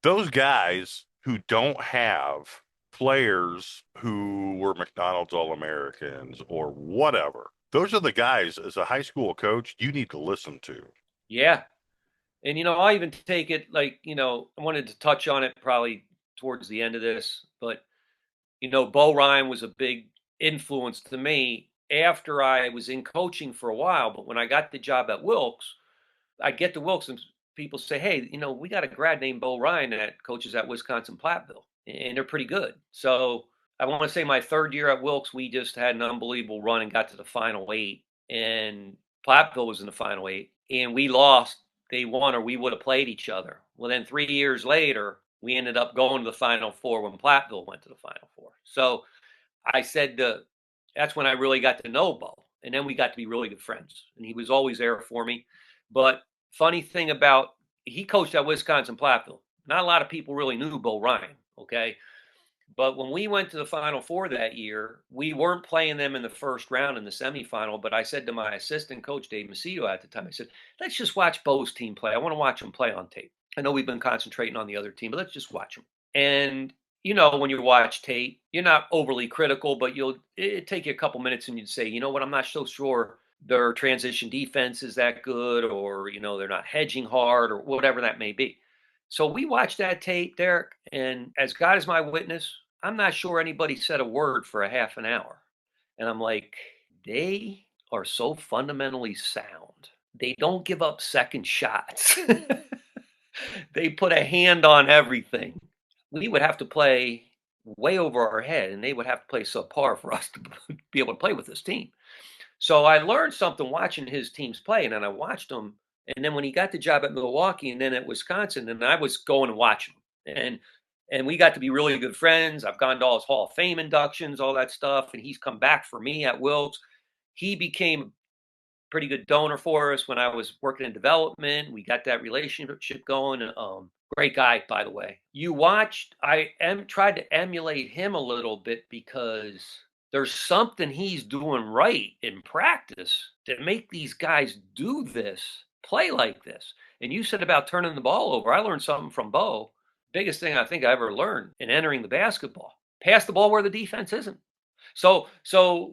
those guys who don't have players who were McDonald's All-Americans or whatever, those are the guys, as a high school coach, you need to listen to. Yeah. And, I even take it like, I wanted to touch on it probably towards the end of this, but, Bo Ryan was a big influence to me after I was in coaching for a while. But when I got the job at Wilkes, I get to Wilkes and people say, hey, we got a grad named Bo Ryan that coaches at Wisconsin Platteville, and they're pretty good. So I want to say my third year at Wilkes, we just had an unbelievable run and got to the Final 8, and Platteville was in the Final 8, and we lost. They won, or we would have played each other. Well, then 3 years later, we ended up going to the Final 4 when Platteville went to the Final 4. So I said that's when I really got to know Bo. And then we got to be really good friends. And he was always there for me. But funny thing he coached at Wisconsin Platteville. Not a lot of people really knew Bo Ryan, okay? But when we went to the Final Four that year, we weren't playing them in the first round in the semifinal. But I said to my assistant coach, Dave Macedo, at the time, I said, let's just watch Bo's team play. I want to watch them play on tape. I know we've been concentrating on the other team, but let's just watch them. And, you know, when you watch tape, you're not overly critical, but it'd take you a couple minutes and you'd say, you know what, I'm not so sure their transition defense is that good, or, you know, they're not hedging hard, or whatever that may be. So we watched that tape, Derek, and as God is my witness, I'm not sure anybody said a word for a half an hour. And I'm like, they are so fundamentally sound. They don't give up second shots. They put a hand on everything. We would have to play way over our head, and they would have to play subpar for us to be able to play with this team. So I learned something watching his teams play, and then I watched them. And then when he got the job at Milwaukee and then at Wisconsin, and I was going and watching him. And we got to be really good friends. I've gone to all his Hall of Fame inductions, all that stuff. And he's come back for me at Wilkes. He became a pretty good donor for us when I was working in development. We got that relationship going. Great guy, by the way. You watched, tried to emulate him a little bit because there's something he's doing right in practice to make these guys do this, play like this. And you said about turning the ball over. I learned something from Bo. Biggest thing I think I ever learned in entering the basketball: pass the ball where the defense isn't. So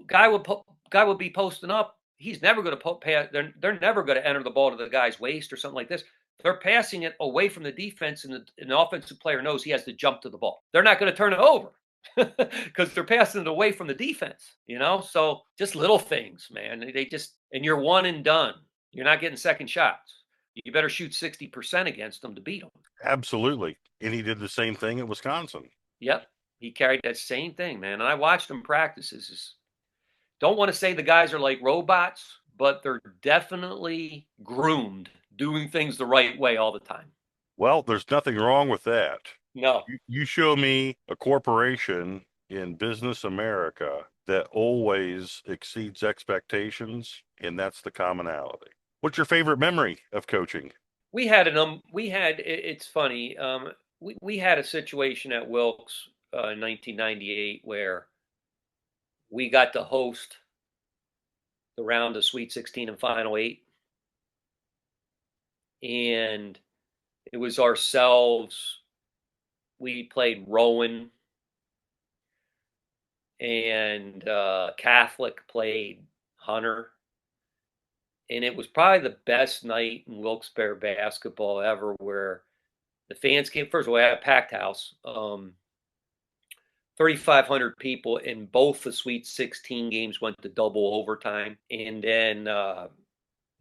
guy would be posting up. He's never going to pass. They're never going to enter the ball to the guy's waist or something like this. They're passing it away from the defense, and the offensive player knows he has to jump to the ball. They're not going to turn it over because they're passing it away from the defense, you know? So just little things, man. And you're one and done. You're not getting second shots. You better shoot 60% against them to beat them. Absolutely. And he did the same thing at Wisconsin. Yep. He carried that same thing, man. And I watched him practices. Don't want to say the guys are like robots, but they're definitely groomed, doing things the right way all the time. Well, there's nothing wrong with that. No. You show me a corporation in business America that always exceeds expectations, and that's the commonality. What's your favorite memory of coaching? It's funny. We had a situation at Wilkes in 1998 where we got to host the round of Sweet 16 and Final 8. And it was ourselves. We played Rowan, and Catholic played Hunter. And it was probably the best night in Wilkes-Barre basketball ever, where the fans came. First of all, we had a packed house, 3,500 people, in both the Sweet 16 games went to double overtime. And then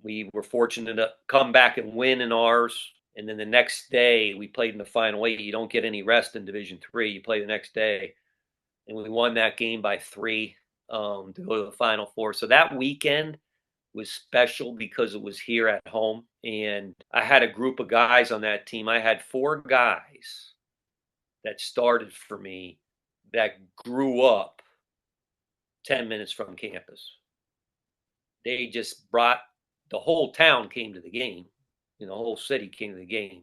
we were fortunate to come back and win in ours. And then the next day we played in the Final 8. You don't get any rest in Division III. You play the next day. And we won that game by 3 to go to the Final Four. So that weekend was special because it was here at home. And I had a group of guys on that team. I had 4 guys that started for me that grew up 10 minutes from campus. They just brought, the whole town came to the game. You know, the whole city came to the game.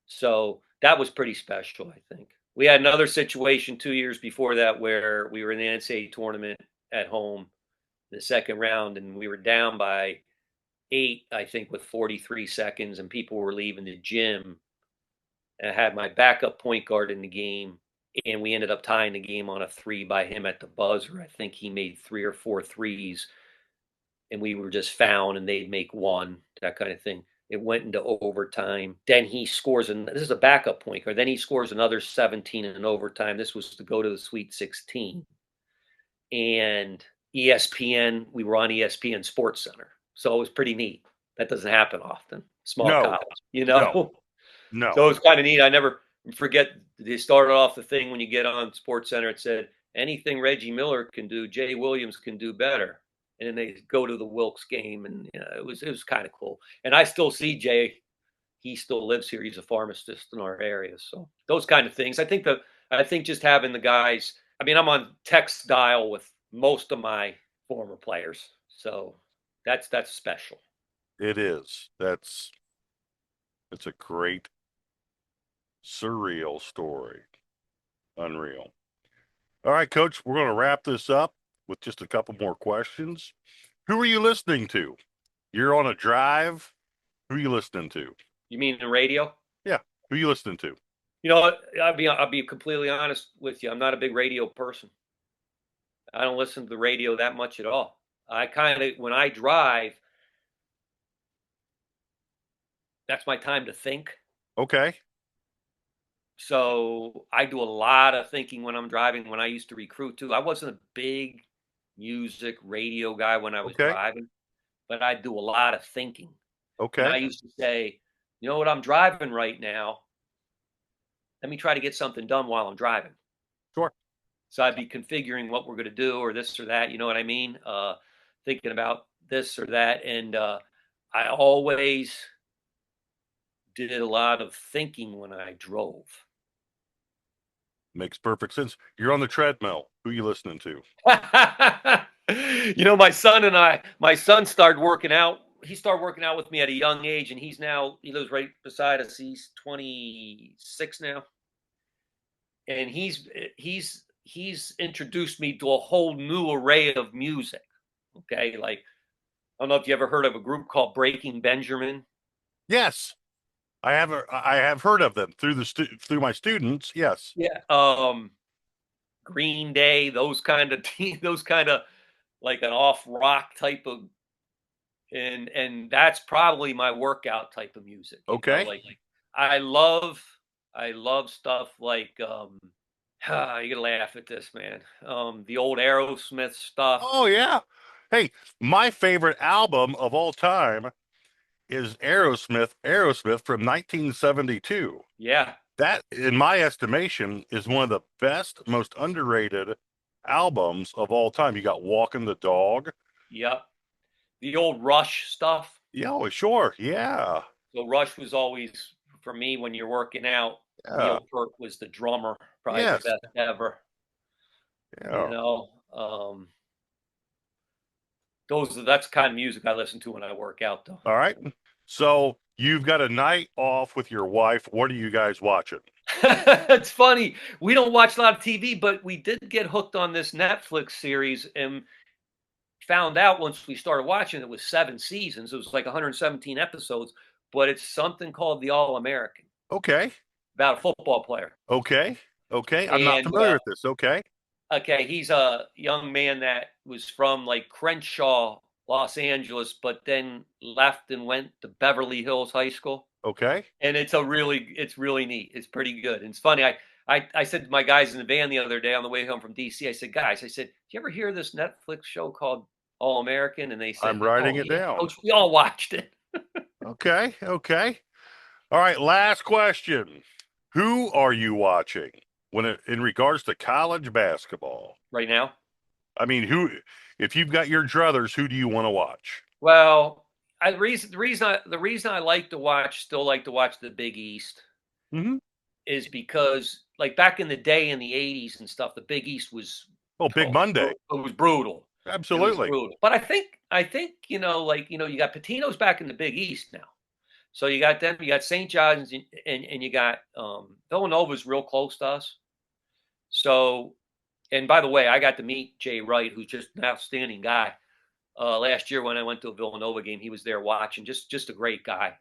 So that was pretty special, I think. We had another situation 2 years before that where we were in the NCAA tournament at home, the second round, and we were down by 8, I think, with 43 seconds, and people were leaving the gym. And I had my backup point guard in the game, and we ended up tying the game on a 3 by him at the buzzer. I think he made 3 or 4 threes, and we were just fouled, and they'd make 1, that kind of thing. It went into overtime. Then he scores, and this is a backup point guard. Then he scores another 17 in overtime. This was to go to the Sweet 16. And ESPN, we were on ESPN Sports Center. So it was pretty neat. That doesn't happen often. Small college, you know? No. So it was kind of neat. I never forget, they started off the thing when you get on Sports Center. It said, anything Reggie Miller can do, Jay Williams can do better. And then they go to the Wilkes game, and you know, it was kind of cool. And I still see Jay. He still lives here. He's a pharmacist in our area. So those kind of things. I think just having the guys. I mean, I'm on text dial with most of my former players, so that's special. It is. It's a great, surreal story. Unreal. All right, Coach, we're going to wrap this up with just a couple more questions. Who are you listening to? You're on a drive. Who are you listening to? You mean the radio? Yeah. Who are you listening to? You know what? I'll be completely honest with you. I'm not a big radio person. I don't listen to the radio that much at all. I kind of, when I drive, that's my time to think. Okay. So I do a lot of thinking when I'm driving. When I used to recruit too, I wasn't a big music radio guy when I was Okay. driving, but I do a lot of thinking. And I Okay. used to say, you know what, I'm driving right now. Let me try to get something done while I'm driving. Sure. So I'd be configuring what we're going to do or this or that. You know what I mean? Thinking about this or that. And I always did a lot of thinking when I drove. Makes perfect sense. You're on the treadmill. Who are you listening to? You know, my son started working out. He started working out with me at a young age, and he lives right beside us. He's 26 now. And he's introduced me to a whole new array of music. Okay. Like, I don't know if you ever heard of a group called Breaking Benjamin. Yes. I have heard of them through through my students. Yes. Yeah. Green Day, those kind of like an off rock type of, and that's probably my workout type of music. Okay. Like I love stuff like you're gonna laugh at this, man. The old Aerosmith stuff. Oh yeah. Hey, my favorite album of all time is Aerosmith from 1972. Yeah. That, in my estimation, is one of the best, most underrated albums of all time. You got Walking the Dog. Yep. The old Rush stuff. Yeah, well, sure. Yeah. So Rush was always, for me, when you're working out, Yeah. Neil Peart was the drummer, probably Yes. the best ever. Yeah. You know, that's the kind of music I listen to when I work out, though. All right. So you've got a night off with your wife. What are you guys watching? It's funny. We don't watch a lot of TV, but we did get hooked on this Netflix series and found out once we started watching it was 7 seasons. It was like 117 episodes, but it's something called the All-American. Okay. About a football player. Okay. Okay. I'm not familiar with this. Okay. Okay. He's a young man that was from like Crenshaw, Los Angeles, but then left and went to Beverly Hills High School. Okay. And it's really neat. It's pretty good. And it's funny. I said to my guys in the van the other day on the way home from DC, I said, guys, did you ever hear this Netflix show called All American? And they said, I'm writing it down. Coach, we all watched it. Okay. Okay. All right. Last question. Who are you watching in regards to college basketball Right now? I mean, if you've got your druthers, who do you want to watch? Well, the reason I still like to watch the Big East is because, like, back in the day in the 80s and stuff, the Big East was Big Monday. It was brutal. Absolutely. It was brutal. But I think you got Patino's back in the Big East now. So you got them, you got St. John's, and you got Villanova's real close to us. So, and by the way, I got to meet Jay Wright, who's just an outstanding guy. Last year when I went to a Villanova game, he was there watching. Just a great guy.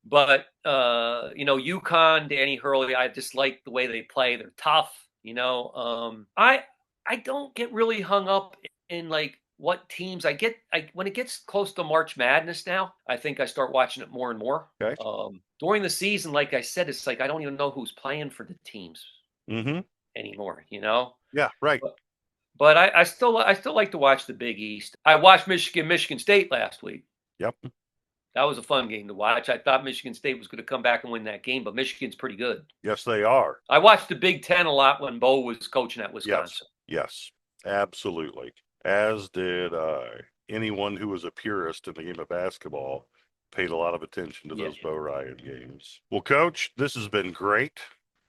But UConn, Danny Hurley, I just like the way they play. They're tough. I don't get really hung up in like what teams when it gets close to March Madness now, I think I start watching it more and more. Okay. During the season, like I said, it's like I don't even know who's playing for the teams anymore. Yeah, right. But I still like to watch the Big East. I watched Michigan State last week. Yep. That was a fun game to watch. I thought Michigan State was going to come back and win that game, but Michigan's pretty good. Yes, they are. I watched the Big Ten a lot when Bo was coaching at Wisconsin. Yes, absolutely. As did I. Anyone who was a purist in the game of basketball paid a lot of attention to those Bo Ryan games. Well, Coach, this has been great.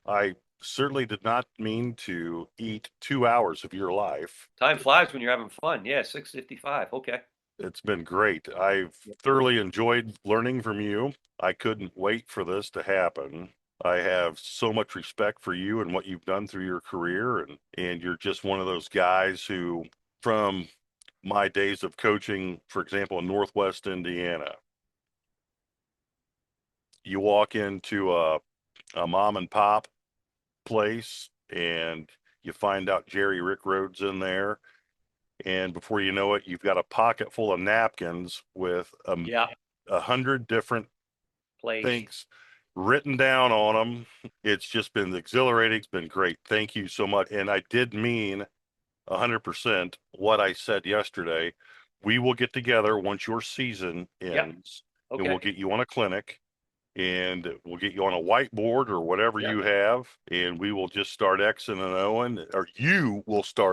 I certainly did not mean to eat 2 hours of your life. Time flies when you're having fun. Yeah, 6:55. Okay. It's been great. I've thoroughly enjoyed learning from you. I couldn't wait for this to happen. I have so much respect for you and what you've done through your career, and you're just one of those guys who, from my days of coaching, for example, in Northwest Indiana, you walk into a mom and pop place and you find out Jerry Rickrode's in there, and before you know it, you've got a pocket full of napkins with Yeah, 100 different place. things written down on them. It's just been exhilarating. It's been great. Thank you so much. And I did mean 100% what I said yesterday. We will get together once your season ends, and we'll Okay. get you on a clinic, and we'll get you on a whiteboard or whatever Yeah. you have, and we will just start Xing and Oing, or you will start